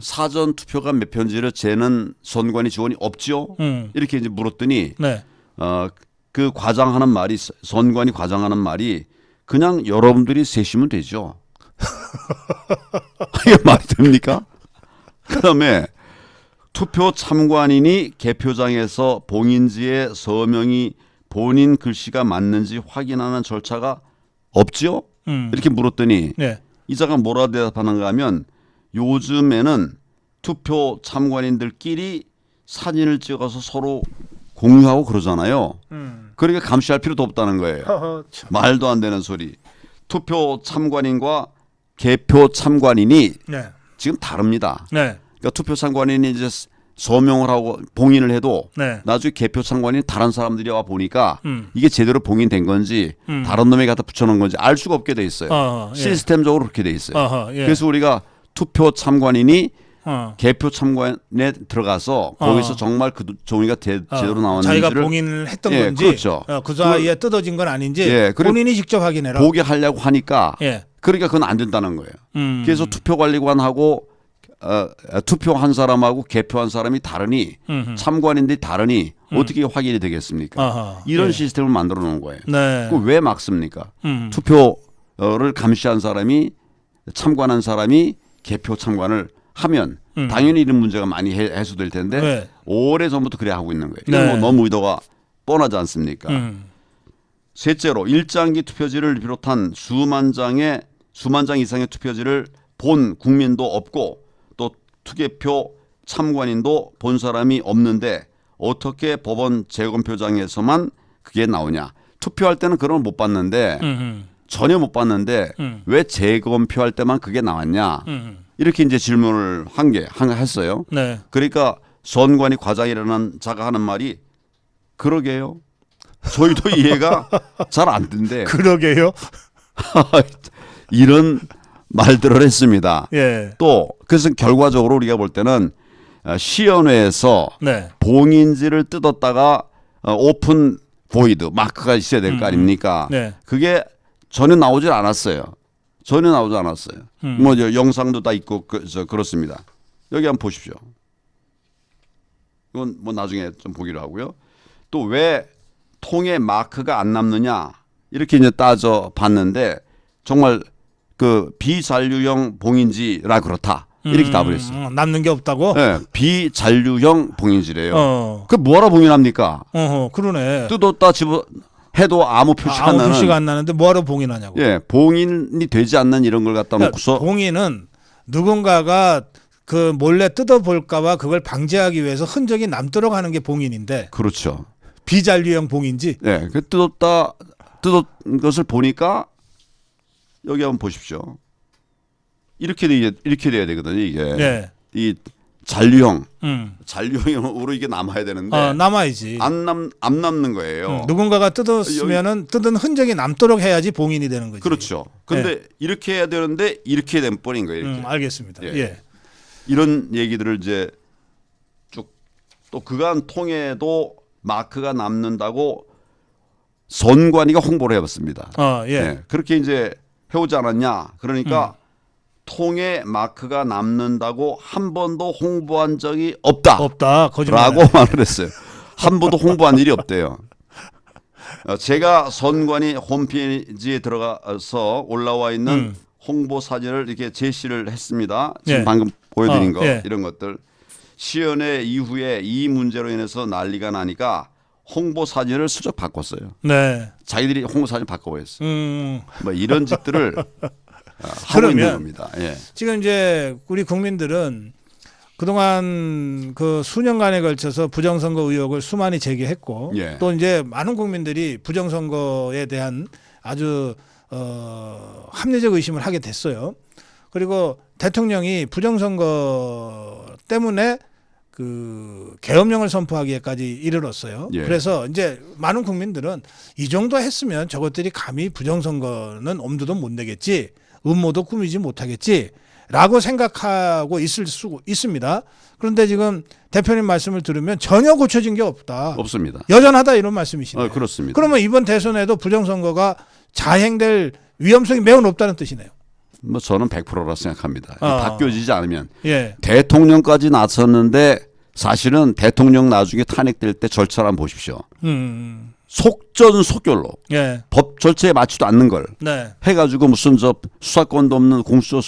사전 투표가 몇 표인지를 재는 선관위 직원이 없죠? 이렇게 이제 물었더니 네. 그 과장하는 말이 선관위 과장하는 말이 그냥 여러분들이 세시면 되죠. 이게 말이 됩니까? 그다음에 투표 참관인이 개표장에서 봉인지에 서명이 본인 글씨가 맞는지 확인하는 절차가 없죠? 이렇게 물었더니 네. 이자가 뭐라 대답하는가 하면 요즘에는 투표 참관인들끼리 사진을 찍어서 서로 공유하고 그러잖아요. 그러니까 감시할 필요도 없다는 거예요. 말도 안 되는 소리. 투표 참관인과 개표 참관인이 네. 지금 다릅니다. 네. 그러니까 투표 참관인이 이제 서명을 하고 봉인을 해도 네. 나중에 개표 참관인 다른 사람들이 와 보니까 이게 제대로 봉인된 건지 다른 놈이 갖다 붙여놓은 건지 알 수가 없게 돼 있어요. 예. 시스템적으로 그렇게 돼 있어요. 예. 그래서 우리가 투표 참관인이 개표 참관에 들어가서 거기서 정말 그 종이가 제대로 나왔는지를 자기가 봉인을 했던 예, 건지 그렇죠. 그 사이에 뜯어진 건 아닌지 예, 그리고 본인이 직접 확인해라. 보게 하려고 하니까 예. 그러니까 그건 안 된다는 거예요. 그래서 투표관리관하고 투표한 사람하고 개표한 사람이 다르니 참관인들이 다르니 어떻게 확인이 되겠습니까? 아하, 이런 예. 시스템을 만들어 놓은 거예요. 네. 그걸 왜 막습니까? 투표를 감시한 사람이 참관한 사람이 개표 참관을 하면 당연히 이런 문제가 많이 해소될 텐데 네. 오래 전부터 그래 하고 있는 거예요. 이건 네. 뭐 너무 의도가 뻔하지 않습니까? 셋째로 일장기 투표지를 비롯한 수만 장 이상의 투표지를 본 국민도 없고 또 투개표 참관인도 본 사람이 없는데 어떻게 법원 재검표장에서만 그게 나오냐. 투표할 때는 그런 걸 못 봤는데 전혀 못 봤는데 왜 재검표할 때만 그게 나왔냐. 이렇게 이제 질문을 했어요. 네. 그러니까 선관위 과장이라는 자가 하는 말이 그러게요. 저희도 이해가 잘 안 된대. 그러게요. 이런 말들을 했습니다. 예. 또 그래서 결과적으로 우리가 볼 때는 시연회에서 네. 봉인지를 뜯었다가 오픈 보이드 마크가 있어야 될 거 아닙니까? 네. 그게 전혀 나오질 않았어요. 전혀 나오지 않았어요. 뭐 영상도 다 있고 그렇습니다. 여기 한번 보십시오. 이건 뭐 나중에 좀 보기로 하고요. 또 왜 통에 마크가 안 남느냐 이렇게 이제 따져 봤는데 정말 그 비잔류형 봉인지라 그렇다 이렇게 답을 했어요. 남는 게 없다고? 네, 비잔류형 봉인지래요. 그 뭐하러 봉인합니까? 그러네. 뜯었다 집어 해도 아무 표시가 안 아무 나는. 표시가 안 나는데 뭐하러 봉인하냐고. 예, 봉인이 되지 않는 이런 걸 갖다 놓고서 봉인은 누군가가 그 몰래 뜯어볼까봐 그걸 방지하기 위해서 흔적이 남도록 하는 게 봉인인데 그렇죠. 비잔류형 봉인지. 예, 그 뜯은 것을 보니까 여기 한번 보십시오. 이렇게 돼야 되거든요. 이게 네. 이 잔류형, 음. 잔류형으로 이게 남아야 되는데 남아야지. 안 남는 거예요. 누군가가 뜯었으면은 뜯은 흔적이 남도록 해야지 봉인이 되는 거지. 그렇죠. 근데 이렇게 해야 되는데 이렇게 된 뻔인 거예요. 이렇게. 알겠습니다. 예. 예. 이런 얘기들을 이제 쭉 또 그간 통에도 마크가 남는다고 선관위가 홍보를 해봤습니다. 예. 예. 그렇게 이제 해오지 않았냐. 그러니까 통에 마크가 남는다고 한 번도 홍보한 적이 없다. 없다. 거짓말. 라고 말을 했어요. 한 번도 홍보한 일이 없대요. 제가 선관위 홈페이지에 들어가서 올라와 있는 홍보 사진을 이렇게 제시를 했습니다. 지금 예. 방금 보여드린 거 예. 이런 것들. 시연회 이후에 이 문제로 인해서 난리가 나니까 홍보 사진을 슬쩍 바꿨어요. 네. 자기들이 홍보 사진 바꿔버렸어요. 뭐 이런 짓들을 하고 있는 그러면 겁니다. 예. 지금 이제 우리 국민들은 그동안 그 수년간에 걸쳐서 부정선거 의혹을 수많이 제기했고 예. 또 이제 많은 국민들이 부정선거에 대한 아주 합리적 의심을 하게 됐어요. 그리고 대통령이 부정선거 때문에 그 계엄령을 선포하기에까지 이르렀어요. 예. 그래서 이제 많은 국민들은 이 정도 했으면 저것들이 감히 부정선거는 엄두도 못 내겠지, 음모도 꾸미지 못하겠지라고 생각하고 있을 수 있습니다. 그런데 지금 대표님 말씀을 들으면 전혀 고쳐진 게 없다. 없습니다. 여전하다 이런 말씀이시네요. 그렇습니다. 그러면 이번 대선에도 부정선거가 자행될 위험성이 매우 높다는 뜻이네요. 뭐 저는 100%라 생각합니다. 아. 바뀌어지지 않으면 예. 대통령까지 나섰는데 사실은 대통령 나중에 탄핵될 때 절차를 한번 보십시오. 속전속결로 예. 법 절차에 맞지도 않는 걸 네. 해가지고 무슨 저 수사권도 없는 공수처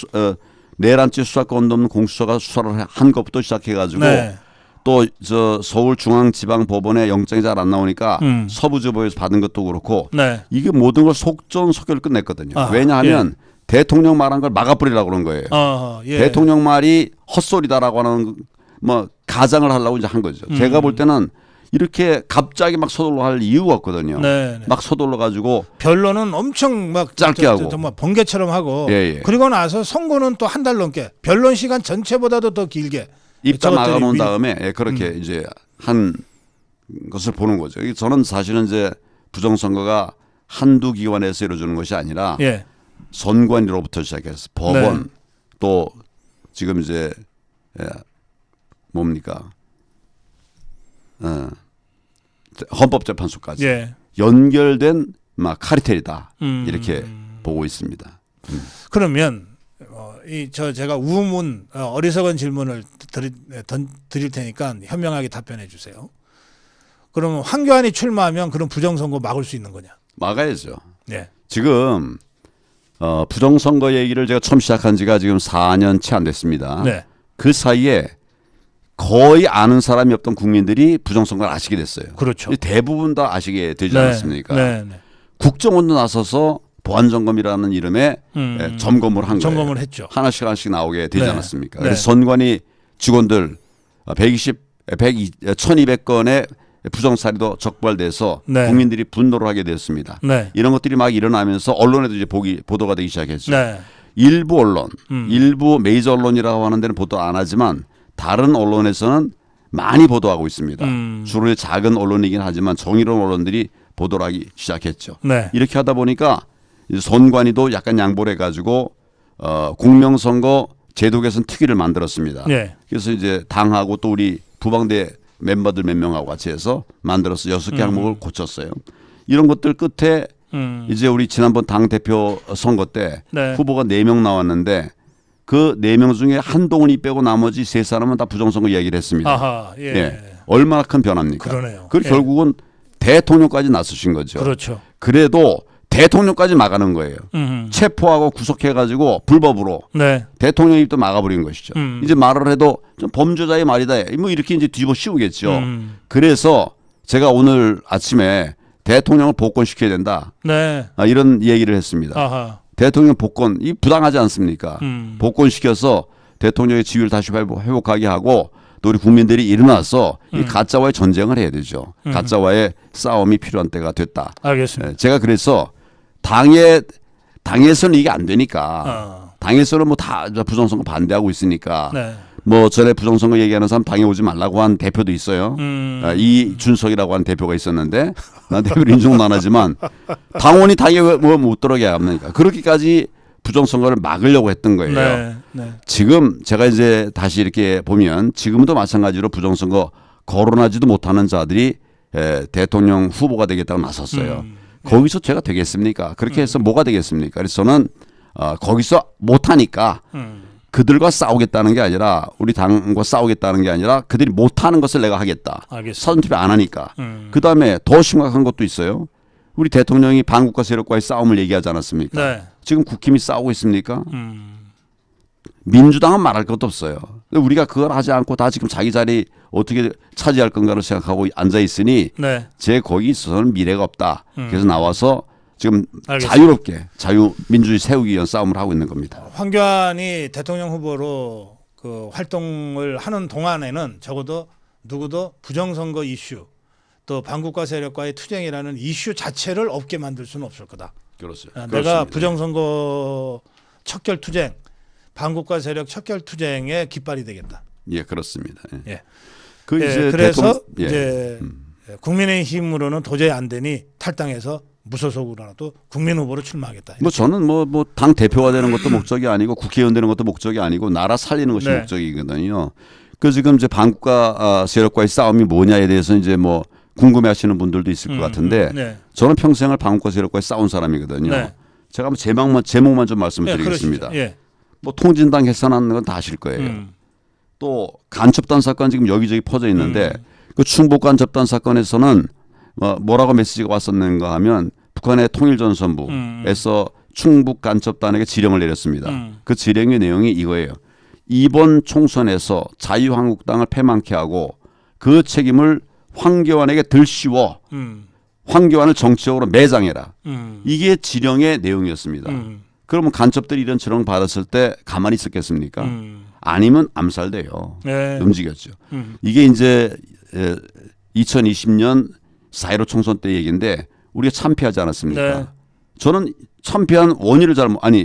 내란죄 수사권도 없는 공수처가 수사를 한 것부터 시작해가지고 네. 또 저 서울중앙지방법원에 영장이 잘 안 나오니까 서부지법에서 받은 것도 그렇고 네. 이게 모든 걸 속전속결로 끝냈거든요. 아, 왜냐하면 대통령 말한 걸 막아버리려고 그런 거예요. 예. 대통령 말이 헛소리다라고 하는 뭐 가장을 하려고 이제 한 거죠. 제가 볼 때는 이렇게 갑자기 막 서둘러 할 이유가 없거든요. 네, 네. 막 서둘러 가지고 변론은 엄청 막 짧게 하고. 정말 번개처럼 하고 예, 예. 그리고 나서 선고는 또 한 달 넘게 변론 시간 전체보다도 더 길게 입다 저것들이 막아놓은 미- 다음에 그렇게 이제 한 것을 보는 거죠. 저는 사실은 이제 부정선거가 한두 기관에서 이루어지는 것이 아니라 예. 선관위로부터 시작해서 법원 네. 또 지금 이제 뭡니까 헌법재판소까지 예. 연결된 막 카르텔이다 이렇게 음. 보고 있습니다. 그러면 제가 우문 어리석은 질문을 드릴 테니까 현명하게 답변해 주세요. 그러면 황교안이 출마하면 그런 부정선거 막을 수 있는 거냐? 막아야죠. 예. 지금 부정선거 얘기를 제가 처음 시작한 지가 지금 4년 채 안 됐습니다. 네. 그 사이에 거의 아는 사람이 없던 국민들이 부정선거를 아시게 됐어요. 그렇죠. 대부분 다 아시게 되지 네. 않았습니까? 네. 네. 국정원도 나서서 보안점검이라는 이름의 점검을 한 거예요. 점검을 했죠. 하나씩 나오게 되지 네. 않았습니까? 네. 그래서 선관위 직원들 1200건의 부정사리도 적발돼서 네. 국민들이 분노를 하게 되었습니다. 네. 이런 것들이 막 일어나면서 언론에도 이제 보도가 되기 시작했죠. 네. 일부 언론, 일부 메이저 언론이라고 하는 데는 보도 안 하지만 다른 언론에서는 많이 보도하고 있습니다. 주로 작은 언론이긴 하지만 정의로운 언론들이 보도를 하기 시작했죠. 네. 이렇게 하다 보니까 이제 선관위도 약간 양보를 해가지고 공명선거 제도 개선 특위를 만들었습니다. 네. 그래서 이제 당하고 또 우리 부방대 멤버들 몇 명하고 같이 해서 만들어서 6개 항목을 고쳤어요. 이런 것들 끝에 이제 우리 지난번 당대표 선거 때 네. 후보가 4명 나왔는데 그 4명 중에 한동훈이 빼고 나머지 3사람은 다 부정선거 이야기를 했습니다. 아하. 예. 예. 얼마나 큰 변화입니까? 그러네요. 그 예. 결국은 대통령까지 나서신 거죠. 그렇죠. 그래도 대통령까지 막아놓은 거예요. 체포하고 구속해가지고 불법으로 네. 대통령 입도 막아버린 것이죠. 이제 말을 해도 좀 범죄자의 말이다. 뭐 이렇게 이제 뒤집어 씌우겠죠. 그래서 제가 오늘 아침에 대통령을 복권시켜야 된다. 네. 이런 얘기를 했습니다. 아하. 대통령 복권 이 부당하지 않습니까? 복권시켜서 대통령의 지위를 다시 회복하게 하고 또 우리 국민들이 일어나서 이 가짜와의 전쟁을 해야 되죠. 가짜와의 싸움이 필요한 때가 됐다. 알겠습니다. 제가 그래서 당에서는 이게 안 되니까 당에서는 뭐 다 부정선거 반대하고 있으니까 네. 뭐 전에 부정선거 얘기하는 사람 당에 오지 말라고 한 대표도 있어요. 이준석이라고 하는 대표가 있었는데 난 대표를 인정은 안 하지만 당원이 당에 뭐 못 들어가게 합니까? 그렇게까지 부정선거를 막으려고 했던 거예요. 네, 네. 지금 제가 이제 다시 이렇게 보면 지금도 마찬가지로 부정선거 거론하지도 못하는 자들이 대통령 후보가 되겠다고 나섰어요. 거기서 제가 되겠습니까? 그렇게 해서 뭐가 되겠습니까? 그래서 저는 거기서 못하니까 그들과 싸우겠다는 게 아니라 우리 당과 싸우겠다는 게 아니라 그들이 못하는 것을 내가 하겠다. 알겠습니다. 사전투표 안 하니까. 그다음에 더 심각한 것도 있어요. 우리 대통령이 반국가 세력과의 싸움을 얘기하지 않았습니까? 네. 지금 국힘이 싸우고 있습니까? 민주당은 말할 것도 없어요. 우리가 그걸 하지 않고 다 지금 자기 자리 어떻게 차지할 건가를 생각하고 앉아 있으니 네. 제 거기 있어서는 미래가 없다. 그래서 나와서 지금 알겠습니다. 자유롭게 자유민주주의 세우기 위한 싸움을 하고 있는 겁니다. 황교안이 대통령 후보로 그 활동을 하는 동안에는 적어도 누구도 부정선거 이슈 또 반국가 세력과의 투쟁이라는 이슈 자체를 없게 만들 수는 없을 거다. 그렇죠. 내가 부정선거 척결 투쟁, 반국가 세력 척결 투쟁의 깃발이 되겠다. 예, 그렇습니다. 예. 예. 그 예, 이제 그래서 예. 이제 국민의힘으로는 도저히 안 되니 탈당해서 무소속으로라도 국민 후보로 출마하겠다. 뭐 저는 뭐 당 대표가 되는 것도 목적이 아니고 국회의원 되는 것도 목적이 아니고 나라 살리는 것이 네. 목적이거든요. 그 지금 이제 반국가 세력과의 싸움이 뭐냐에 대해서 이제 뭐 궁금해하시는 분들도 있을 것 같은데 네. 저는 평생을 반국가 세력과의 싸운 사람이거든요. 네. 제가 한번 제목만 좀 말씀을 예, 드리겠습니다. 그러시죠. 예. 뭐 통진당 해산하는 건 다 아실 거예요. 또 간첩단 사건 지금 여기저기 퍼져 있는데 그 충북 간첩단 사건에서는 뭐라고 메시지가 왔었는가 하면 북한의 통일전선부에서 충북 간첩단에게 지령을 내렸습니다. 그 지령의 내용이 이거예요. 이번 총선에서 자유한국당을 패망케 하고 그 책임을 황교안에게 들씌워 황교안을 정치적으로 매장해라. 이게 지령의 내용이었습니다. 그러면 간첩들이 이런 지령 받았을 때 가만히 있었겠습니까? 아니면 암살돼요. 네. 움직였죠. 이게 이제 2020년 4.15 총선 때 얘기인데 우리가 참패하지 않았습니까? 네. 저는 참패한 원인을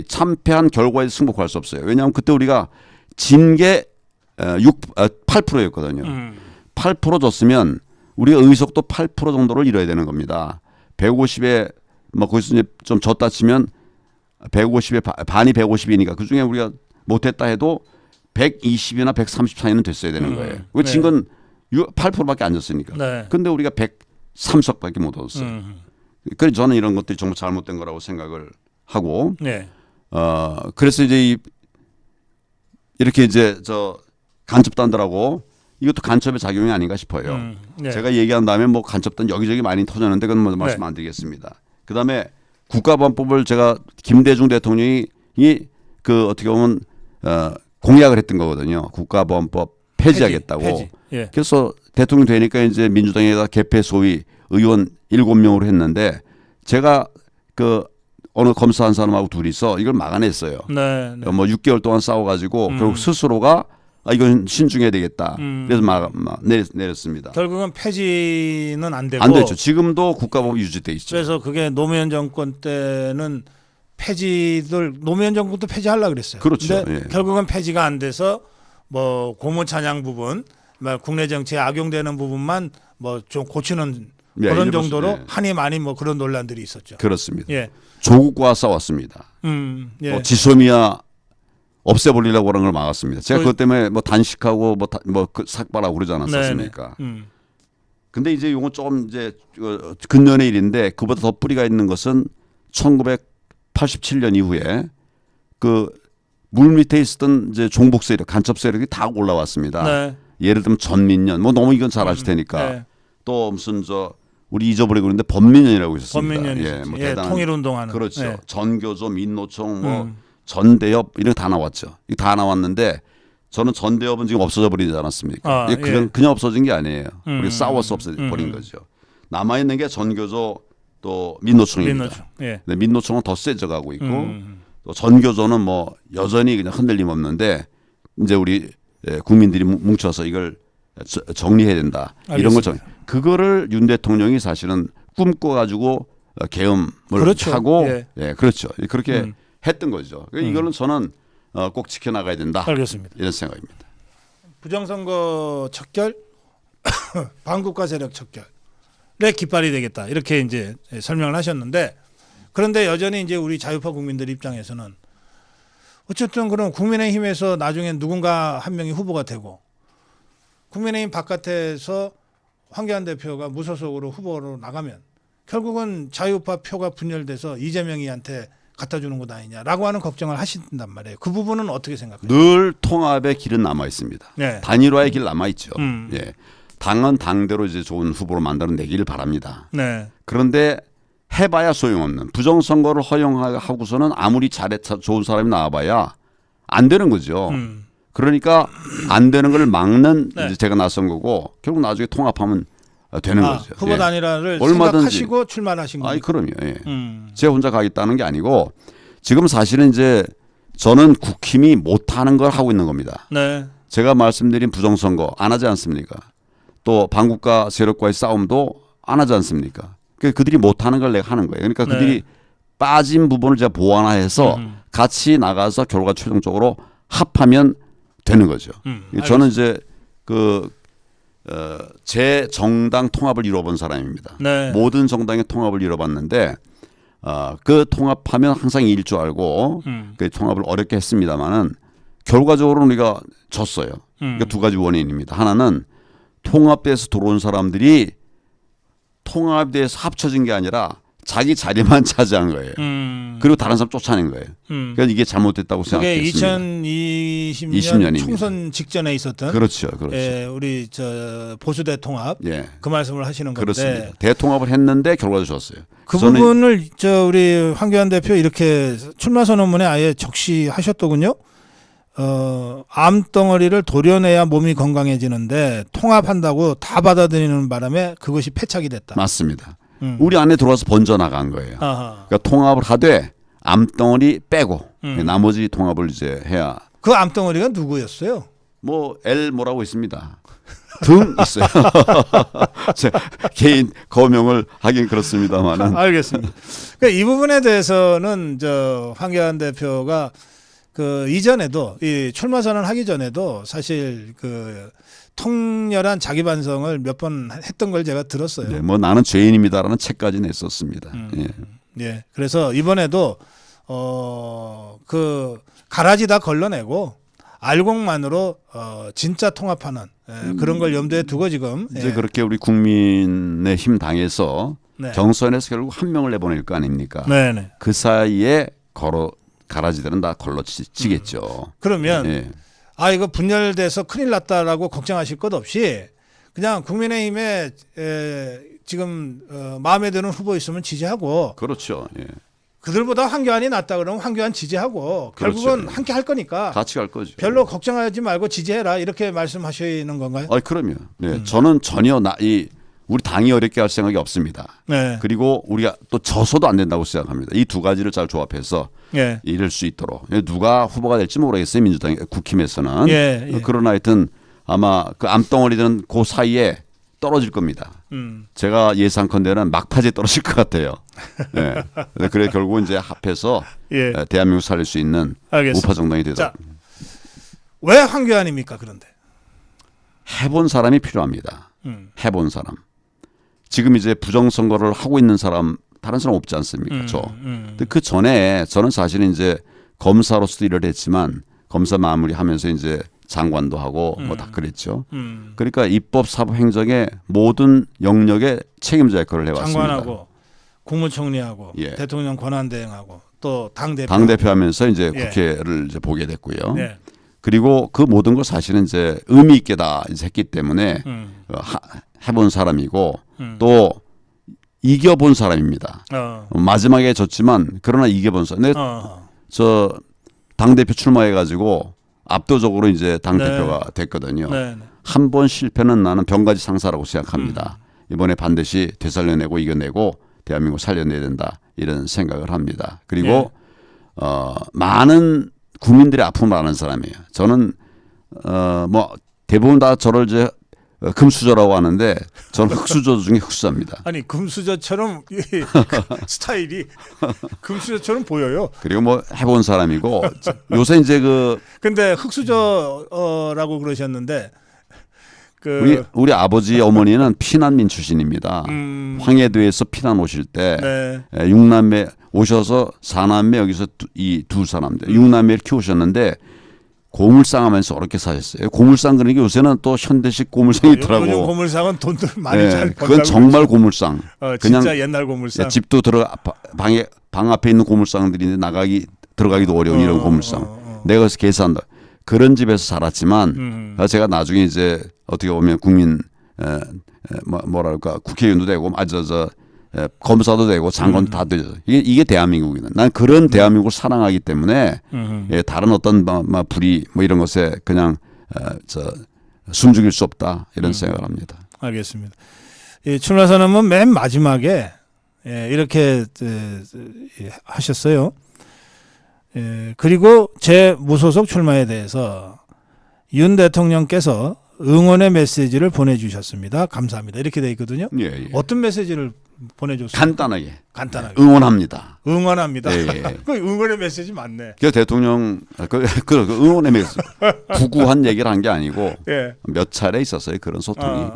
참패한 결과에 승복할 수 없어요. 왜냐하면 그때 우리가 진 게 8%였거든요. 8% 줬으면 우리가 의석도 8% 정도를 이뤄야 되는 겁니다. 150에 뭐 거기서 이제 좀 졌다 치면 150에 반이 150이니까 그 중에 우리가 못했다 해도 120이나 130 차이는 됐어야 되는 거예요. 왜 진 건 8%밖에 안 졌으니까. 네. 근데 우리가 103석밖에 못 얻었어요. 그래서 저는 이런 것들이 정말 잘못된 거라고 생각을 하고 네. 그래서 이제 이렇게 이제 저 간첩단들하고 이것도 간첩의 작용이 아닌가 싶어요. 네. 제가 얘기한 다음에 뭐 간첩단 여기저기 많이 터졌는데 그건 뭐 말씀 안 드리겠습니다. 그다음에 국가보안법을 제가 김대중 대통령이 그 어떻게 보면 공약을 했던 거거든요. 국가보안법 폐지하겠다고. 폐지. 예. 그래서 대통령 되니까 이제 민주당에다 개폐 소위 의원 7명으로 했는데 제가 그 어느 검사한 사람하고 둘이서 이걸 막아냈어요. 네. 네. 뭐 6개월 동안 싸워가지고 결국 스스로가 이건 신중해야 되겠다. 그래서 내렸습니다. 결국은 폐지는 안 되고 안 됐죠. 지금도 국가보험 유지돼 있죠. 그래서 그게 노무현 정권 때는 노무현 정권도 폐지하려고 그랬어요. 그렇죠. 근데 예. 결국은 폐지가 안 돼서 뭐 고무 찬양 부분, 국내 정치에 악용되는 부분만 뭐 좀 고치는 예, 그런 일부, 정도로 예. 한이 많이 뭐 그런 논란들이 있었죠. 그렇습니다. 예. 조국과 싸웠습니다. 예. 지소미아 없애버리려고 그런 걸 막았습니다. 제가 그- 그것 때문에 뭐 단식하고 그 삭발하고 그러지 않았습니까? 네네. 근데 이제 요건 조금 이제 근년의 일인데 그보다 더 뿌리가 있는 것은 1987년 이후에 그 물 밑에 있었던 이제 종북 세력, 간첩 세력이 다 올라왔습니다. 네. 예를 들면 전민련, 뭐 너무 이건 잘 아실 테니까 네. 또 무슨 우리 잊어버리고 그러는데 법민련이라고 있었습니다. 범민련이 예, 뭐 예, 대단한 통일운동하는. 그렇죠. 예. 전교조, 민노총, 뭐 전대협 이런 거 다 나왔죠. 이거 다 나왔는데 저는 전대협은 지금 없어져 버리지 않았습니까? 아, 이게 그냥 없어진 게 아니에요. 우리 싸워서 없어져 버린 거죠. 남아 있는 게 전교조 또 민노총입니다. 민노총. 예. 근데 민노총은 더 세져 가고 있고 또 전교조는 뭐 여전히 그냥 흔들림 없는데 이제 우리 국민들이 뭉쳐서 이걸 정리해야 된다. 이런 걸 그거를 윤 대통령이 사실은 꿈꿔 가지고 계엄을 그렇죠. 하고 예. 그렇죠. 그렇게 했던 거죠. 이거는 저는 꼭 지켜나가야 된다. 알겠습니다. 이런 생각입니다. 부정선거 척결, 반국가 세력 척결에 깃발이 되겠다 이렇게 이제 설명을 하셨는데 그런데 여전히 이제 우리 자유파 국민들 입장에서는 어쨌든 그럼 국민의힘에서 나중에 누군가 한 명이 후보가 되고 국민의힘 바깥에서 황교안 대표가 무소속으로 후보로 나가면 결국은 자유파 표가 분열돼서 이재명이한테 갖다 주는 것 아니냐라고 하는 걱정을 하신단 말이에요. 그 부분은 어떻게 생각해요? 늘 통합의 길은 남아 있습니다. 네. 단일화의 길 남아 있죠. 음. 예. 당은 당대로 이제 좋은 후보로 만들어내기를 바랍니다. 네. 그런데 해봐야 소용없는 부정선거를 허용하고서는 아무리 좋은 사람이 나와봐야 안 되는 거죠. 그러니까 안 되는 걸 막는 네. 이제 제가 나선 거고 결국 나중에 통합하면 되는 거죠. 후보 예. 단일화를 얼마든지. 생각하시고 출마하신 거예요. 아니 그럼요. 예. 제가 혼자 가겠다는 게 아니고 지금 사실은 이제 저는 국힘이 못하는 걸 하고 있는 겁니다. 네. 제가 말씀드린 부정선거 안 하지 않습니까? 또 반국가 세력과의 싸움도 안 하지 않습니까? 그들이 못하는 걸 내가 하는 거예요. 그러니까 네. 그들이 빠진 부분을 제가 보완해서 같이 나가서 결과 최종적으로 합하면 되는 거죠. 저는 이제 제 정당 통합을 이뤄본 사람입니다. 네. 모든 정당의 통합을 이뤄봤는데 그 통합하면 항상 이길 줄 알고 그 통합을 어렵게 했습니다만은 결과적으로 우리가 졌어요. 그러니까 두 가지 원인입니다. 하나는 통합돼서 들어온 사람들이 통합돼서 합쳐진 게 아니라 자기 자리만 차지한 거예요. 그리고 다른 사람 쫓아낸 거예요. 그러니까 이게 잘못됐다고 그게 생각했습니다. 2020년 20년입니다. 총선 직전에 있었던 그렇죠, 그렇죠. 우리 저 보수대 통합 예, 그 말씀을 하시는 건데 그렇습니다. 대통합을 했는데 결과도 졌어요. 그 저는 부분을 저 우리 황교안 대표 이렇게 출마 선언문에 아예 적시하셨더군요. 암덩어리를 도려내야 몸이 건강해지는데 통합한다고 다 받아들이는 바람에 그것이 패착이 됐다. 맞습니다. 우리 안에 들어와서 번져 나간 거예요. 아하. 그러니까 통합을 하되 암덩어리 빼고 나머지 통합을 이제 해야 그 암덩어리가 누구였어요? 뭐 L 뭐라고 있습니다. 등 있어요. 제 개인 거명을 하긴 그렇습니다만은. 알겠습니다. 그러니까 이 부분에 대해서는 저 황교안 대표가 그 이전에도 이 출마 선언하기 전에도 사실 그 통렬한 자기 반성을 몇 번 했던 걸 제가 들었어요. 네, 뭐 나는 죄인입니다라는 책까지 냈었습니다. 예. 예. 그래서 이번에도 그 가라지 다 걸러내고 알곡만으로 진짜 통합하는 그런 걸 염두에 두고 지금 이제 그렇게 우리 국민의 힘 당해서 네. 경선에서 결국 한 명을 내보낼 거 아닙니까? 네네. 그 사이에 가라지들은 다 걸러치겠죠. 그러면 예. 이거 분열돼서 큰일 났다라고 걱정하실 것 없이 그냥 국민의힘에 지금 마음에 드는 후보 있으면 지지하고 그렇죠. 예. 그들보다 황교안이 낫다 그러면 황교안 지지하고 그렇죠. 결국은 예. 함께 할 거니까 같이 갈 거죠. 별로 걱정하지 말고 지지해라 이렇게 말씀하시는 건가요? 그럼요. 네, 저는 전혀 우리 당이 어렵게 할 생각이 없습니다. 네. 그리고 우리가 또 져서도 안 된다고 생각합니다. 이 두 가지를 잘 조합해서 예. 이룰 수 있도록. 누가 후보가 될지 모르겠어요. 민주당 국힘에서는. 예. 그러나 하여튼 아마 그 암덩어리들은 그 사이에 떨어질 겁니다. 제가 예상컨대는 막판에 떨어질 것 같아요. 네. 그래 결국은 이제 합해서 예. 대한민국 살릴 수 있는 알겠습니다. 우파 정당이 되도록. 자, 왜 황교안입니까? 그런데 해본 사람이 필요합니다. 해본 사람. 지금 이제 부정선거를 하고 있는 사람 다른 사람 없지 않습니까? 근데 그 전에 저는 사실은 이제 검사로서도 일을 했지만 검사 마무리하면서 이제 장관도 하고 뭐 다 그랬죠. 그러니까 입법, 사법, 행정의 모든 영역에 책임자 역할을 해왔습니다. 장관하고 국무총리하고 예. 대통령 권한대행하고 또 당대표. 당대표 하면서 이제 예. 국회를 이제 보게 됐고요. 예. 그리고 그 모든 걸 사실은 이제 의미 있게 다 이제 했기 때문에 해본 사람이고 또 이겨본 사람입니다. 마지막에 졌지만 그러나 이겨본 사람. 근데 저 당대표 출마해가지고 압도적으로 이제 당대표가 됐거든요. 네. 한 번 실패는 나는 병가지 상사라고 생각합니다. 이번에 반드시 되살려내고 이겨내고 대한민국 살려내야 된다 이런 생각을 합니다. 그리고 많은 국민들의 아픔을 아는 사람이에요. 저는 뭐 대부분 다 저를 이제 금수저라고 하는데 저는 흑수저 중에 흑수저입니다. 아니 금수저처럼 이 스타일이 금수저처럼 보여요. 그리고 뭐 해본 사람이고 요새 이제 그 근데 흑수저라고 그러셨는데 우리 아버지 어머니는 피난민 출신입니다. 황해도에서 피난 오실 때 네. 육남매 오셔서 사남매 여기서 이 두 사람들 육남매를 키우셨는데 고물상 하면서 그렇게 사셨어요. 고물상 그러니까 요새는 또 현대식 고물상이 있더라고. 요즘 고물상은 돈들 많이 네, 잘 번다고 그건 정말 고물상. 진짜 그냥 옛날 고물상. 집도 방 앞에 있는 고물상들인데 들어가기도 어려운 이런 고물상. 내가 그래서 계산다. 그런 집에서 자랐지만 제가 나중에 이제 어떻게 보면 국민 뭐랄까 국회의원도 되고 검사도 되고 장관도 다 되죠. 이게 대한민국이다. 난 그런 대한민국을 사랑하기 때문에 다른 어떤 불이 뭐 이런 것에 그냥 숨죽일 수 없다 이런 생각을 합니다. 알겠습니다. 이 출마선언문 맨 마지막에 이렇게 하셨어요. 그리고 제 무소속 출마에 대해서 윤 대통령께서 응원의 메시지를 보내주셨습니다. 감사합니다. 이렇게 돼 있거든요. 예. 어떤 메시지를 보내줬습니까? 간단하게. 응원합니다. 응원합니다. 예. 그 응원의 메시지 맞네. 그 대통령 그 응원의 메시지 구구한 얘기를 한 게 아니고 예. 몇 차례 있었어요 그런 소통이.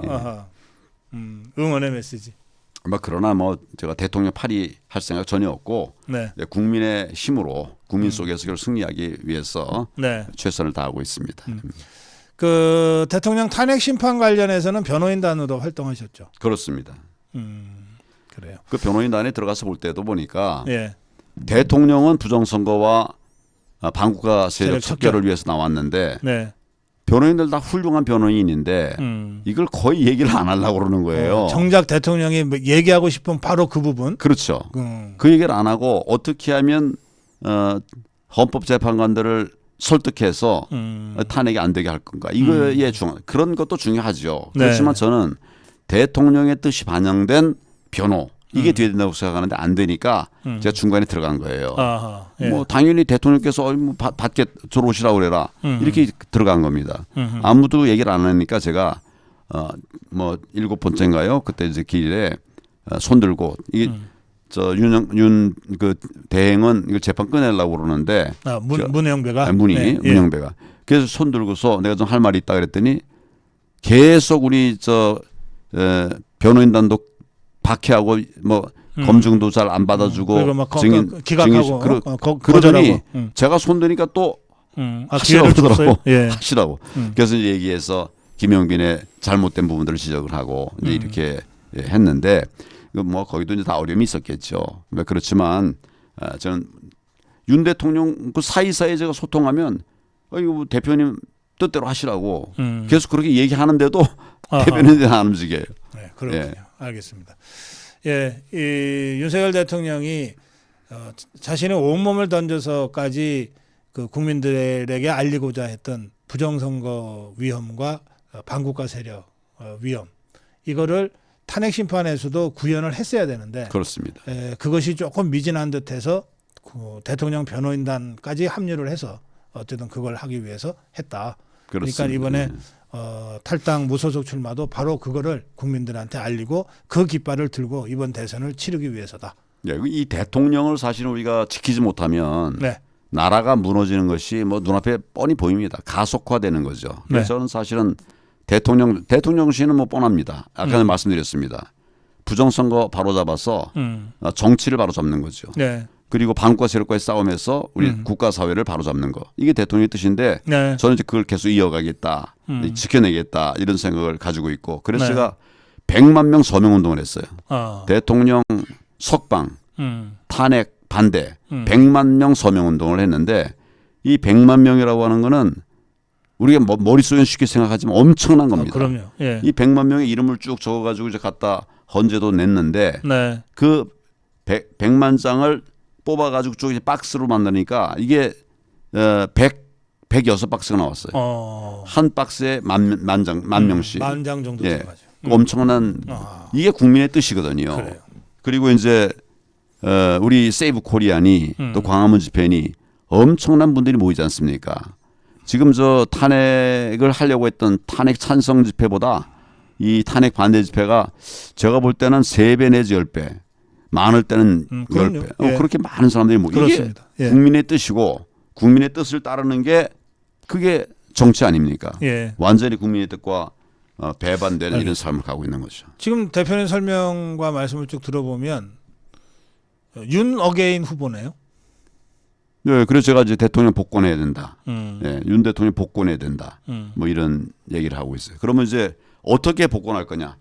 응원의 메시지. 그러나 뭐 제가 대통령 파리 할 생각 전혀 없고 네. 국민의 힘으로 국민 속에서 그걸 승리하기 위해서 네. 최선을 다하고 있습니다. 그 대통령 탄핵 심판 관련해서는 변호인단으로 활동하셨죠. 그렇습니다. 그래요. 그 변호인단에 들어가서 볼 때도 보니까 예. 대통령은 부정선거와 반국가 세력 세력 척결을 위해서 나왔는데 네. 변호인들 다 훌륭한 변호인인데 이걸 거의 얘기를 안 하려고 그러는 거예요. 정작 대통령이 얘기하고 싶은 바로 그 부분. 그렇죠. 그 얘기를 안 하고 어떻게 하면 헌법재판관들을 설득해서 탄핵이 안 되게 할 건가. 이거에 그런 것도 중요하죠. 네. 그렇지만 저는 대통령의 뜻이 반영된 변호 이게 돼야 된다고 생각하는데 안 되니까 제가 중간에 들어간 거예요. 아하, 예. 뭐 당연히 대통령께서 밖에 들어오시라고 그래라 이렇게 들어간 겁니다. 아무도 얘기를 안 하니까 제가 뭐 7번째인가요? 그때 이제 길에 손 들고 이게 윤 그 대행은 이거 재판 끊으려고 그러는데 문영배가 문영배가 그래서 손 들고서 내가 좀 할 말이 있다 그랬더니 계속 우리 변호인단도 박해하고 뭐 검증도 잘 안 받아주고 증인 기각하고 그러더니 제가 손 드니까 또 하시라고 그러더라고. 예. 하시라고. 그래서 이제 얘기해서 김영빈의 잘못된 부분들을 지적을 하고 이제 이렇게 했는데 뭐 거기도 이제 다 어려움이 있었겠죠. 그렇지만 저는 윤 대통령 그 사이사이 제가 소통하면 이거 대표님 뜻대로 하시라고 계속 그렇게 얘기하는데도 대변인들이 안 움직여요. 네, 그렇군요. 알겠습니다. 예, 이 윤석열 대통령이 자신의 온몸을 던져서까지 그 국민들에게 알리고자 했던 부정선거 위험과 반국가 세력 위험 이거를 탄핵 심판에서도 구현을 했어야 되는데 그렇습니다. 그것이 조금 미진한 듯해서 그 대통령 변호인단까지 합류를 해서 어쨌든 그걸 하기 위해서 했다. 그렇습니다. 그러니까 이번에 탈당 무소속 출마도 바로 그거를 국민들한테 알리고 그 깃발을 들고 이번 대선을 치르기 위해서다. 네, 이 대통령을 사실 우리가 지키지 못하면 네. 나라가 무너지는 것이 뭐 눈앞에 뻔히 보입니다. 가속화되는 거죠. 그래서 네. 저는 사실은 대통령실은 뭐 뻔합니다. 아까 말씀드렸습니다. 부정선거 바로잡아서 정치를 바로잡는 거죠. 네. 그리고 반국가 세력과의 싸움에서 우리 국가 사회를 바로잡는 거. 이게 대통령의 뜻인데 네. 저는 이제 그걸 계속 이어가겠다. 지켜내겠다. 이런 생각을 가지고 있고. 그래서 네. 제가 100만 명 서명 운동을 했어요. 대통령 석방, 탄핵 반대 100만 명 서명 운동을 했는데 이 100만 명이라고 하는 거는 우리가 머릿속에 쉽게 생각하지만 엄청난 겁니다. 그럼요. 예. 이 100만 명의 이름을 쭉 적어가지고 이제 갖다 헌재도 냈는데 네. 그 100만 장을 뽑아가지고 쭉 이제 박스로 만드니까 이게 106박스가 나왔어요. 한 박스에 만 명씩. 10,000장 정도 예. 들어가죠. 엄청난 이게 국민의 뜻이거든요. 그래요. 그리고 이제 우리 세이브 코리안이 또 광화문 집회니 엄청난 분들이 모이지 않습니까? 지금 저 탄핵을 하려고 했던 탄핵 찬성 집회보다 이 탄핵 반대 집회가 제가 볼 때는 3배 내지 10배, 많을 때는 그럼요. 10배. 예. 그렇게 많은 사람들이 이게 그렇습니다. 예. 국민의 뜻이고 국민의 뜻을 따르는 게 그게 정치 아닙니까? 예. 완전히 국민의 뜻과 배반되는 이런 알겠습니다. 삶을 가고 있는 거죠. 지금 대표님 설명과 말씀을 쭉 들어보면 윤 어게인 후보네요. 네, 그래서 제가 이제 대통령 복권해야 된다. 음. 네, 윤 대통령 복권해야 된다. 뭐 이런 얘기를 하고 있어요. 그러면 이제 어떻게 복권할 거냐?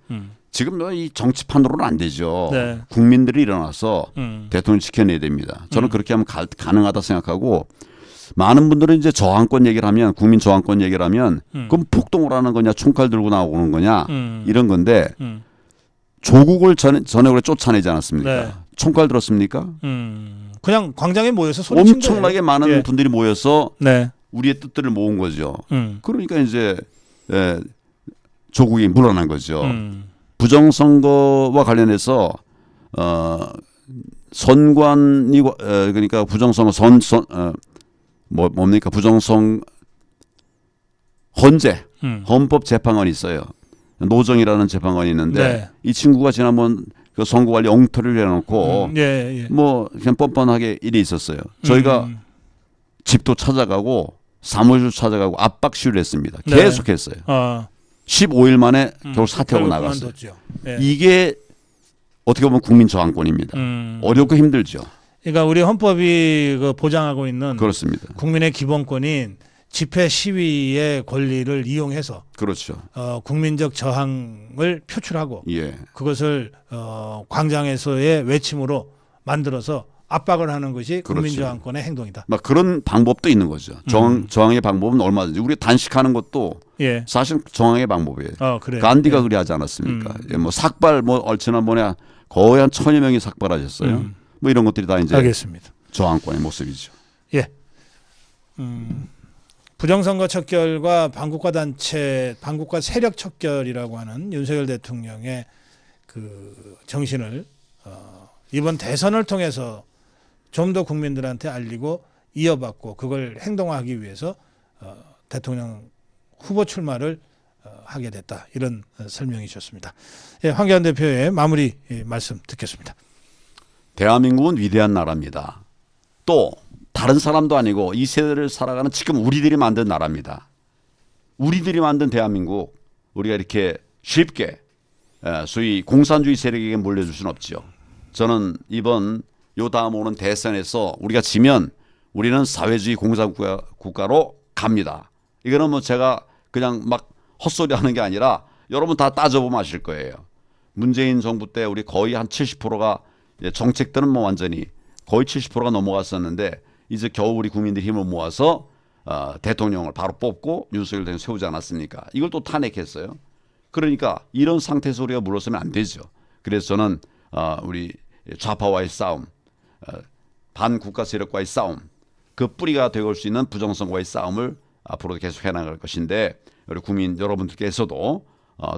지금 이 정치판으로는 안 되죠. 네. 국민들이 일어나서 대통령 지켜내야 됩니다. 저는 음. 그렇게 하면 가능하다 생각하고 많은 분들은 이제 저항권 얘기를 하면 국민 저항권 얘기를 하면 그럼 폭동을 하는 거냐 총칼 들고 나오는 거냐 이런 건데 조국을 전에 쫓아내지 않았습니까? 네. 총칼 들었습니까? 그냥 광장에 모여서 소리친 엄청나게 거예요. 많은 예. 분들이 모여서 네. 우리의 뜻들을 모은 거죠. 음. 그러니까 이제 조국이 물러난 거죠. 음. 부정선거와 관련해서 선관이 그러니까 부정선거 뭡니까 부정선 헌재 헌법재판관이 있어요. 노정이라는 재판관이 있는데 네. 이 친구가 지난번 그 선거관리 엉터리를 해놓고 예, 예. 뭐 그냥 뻔뻔하게 일이 있었어요. 저희가 집도 찾아가고 사무실 찾아가고 압박 시위를 했습니다. 네. 계속했어요. 15일 만에 결국 사퇴하고 결국 나갔어요. 그만뒀죠. 예. 이게 어떻게 보면 국민 저항권입니다. 어렵고 힘들죠. 그러니까 우리 헌법이 그 보장하고 있는 그렇습니다. 국민의 기본권인 집회 시위의 권리를 이용해서 그렇죠. 국민적 저항을 표출하고 예. 그것을 광장에서의 외침으로 만들어서 압박을 하는 것이 그렇죠. 국민저항권의 행동이다. 막 그런 방법도 있는 거죠. 저항의 방법은 얼마든지 우리 단식하는 것도 예. 사실 저항의 방법이에요. 그래요. 간디가 예. 그리 하지 않았습니까? 예, 뭐 삭발 지난번에 거의 한 1000여 명이 삭발하셨어요. 뭐 이런 것들이 다 이제 알겠습니다. 저항권의 모습이죠. 예. 부정선거 척결과 반국가 세력 척결이라고 하는 윤석열 대통령의 그 정신을 이번 대선을 통해서 좀 더 국민들한테 알리고 이어받고 그걸 행동화하기 위해서 대통령 후보 출마를 하게 됐다. 이런 설명이셨습니다. 예, 황교안 대표의 마무리 말씀 듣겠습니다. 대한민국은 위대한 나라입니다. 또 다른 사람도 아니고 이 세대를 살아가는 지금 우리들이 만든 나라입니다. 우리들이 만든 대한민국 우리가 이렇게 쉽게 소위 공산주의 세력에게 물려줄 수는 없죠. 저는 이번 요 다음 오는 대선에서 우리가 지면 우리는 사회주의 공산국가로 갑니다. 이거는 뭐 제가 그냥 막 헛소리 하는 게 아니라 여러분 다 따져보면 아실 거예요. 문재인 정부 때 우리 거의 한 70%가 정책들은 뭐 완전히 거의 70%가 넘어갔었는데 이제 겨우 우리 국민들이 힘을 모아서 대통령을 바로 뽑고 윤석열 대통령 세우지 않았습니까? 이걸 또 탄핵했어요. 그러니까 이런 상태에서 우리가 물러서면 안 되죠. 그래서 저는 우리 좌파와의 싸움, 반국가 세력과의 싸움, 그 뿌리가 되올 수 있는 부정선거와의 싸움을 앞으로도 계속 해나갈 것인데 우리 국민 여러분들께서도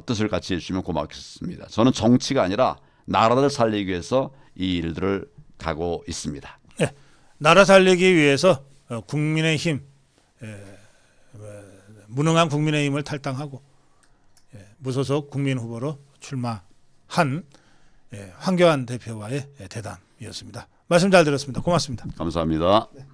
뜻을 같이 해주시면 고맙겠습니다. 저는 정치가 아니라 나라를 살리기 위해서 이 일들을 가고 있습니다. 네, 나라 살리기 위해서 국민의힘 무능한 국민의힘을 탈당하고 무소속 국민 후보로 출마한 황교안 대표와의 대담이었습니다. 말씀 잘 들었습니다. 고맙습니다. 감사합니다. 네.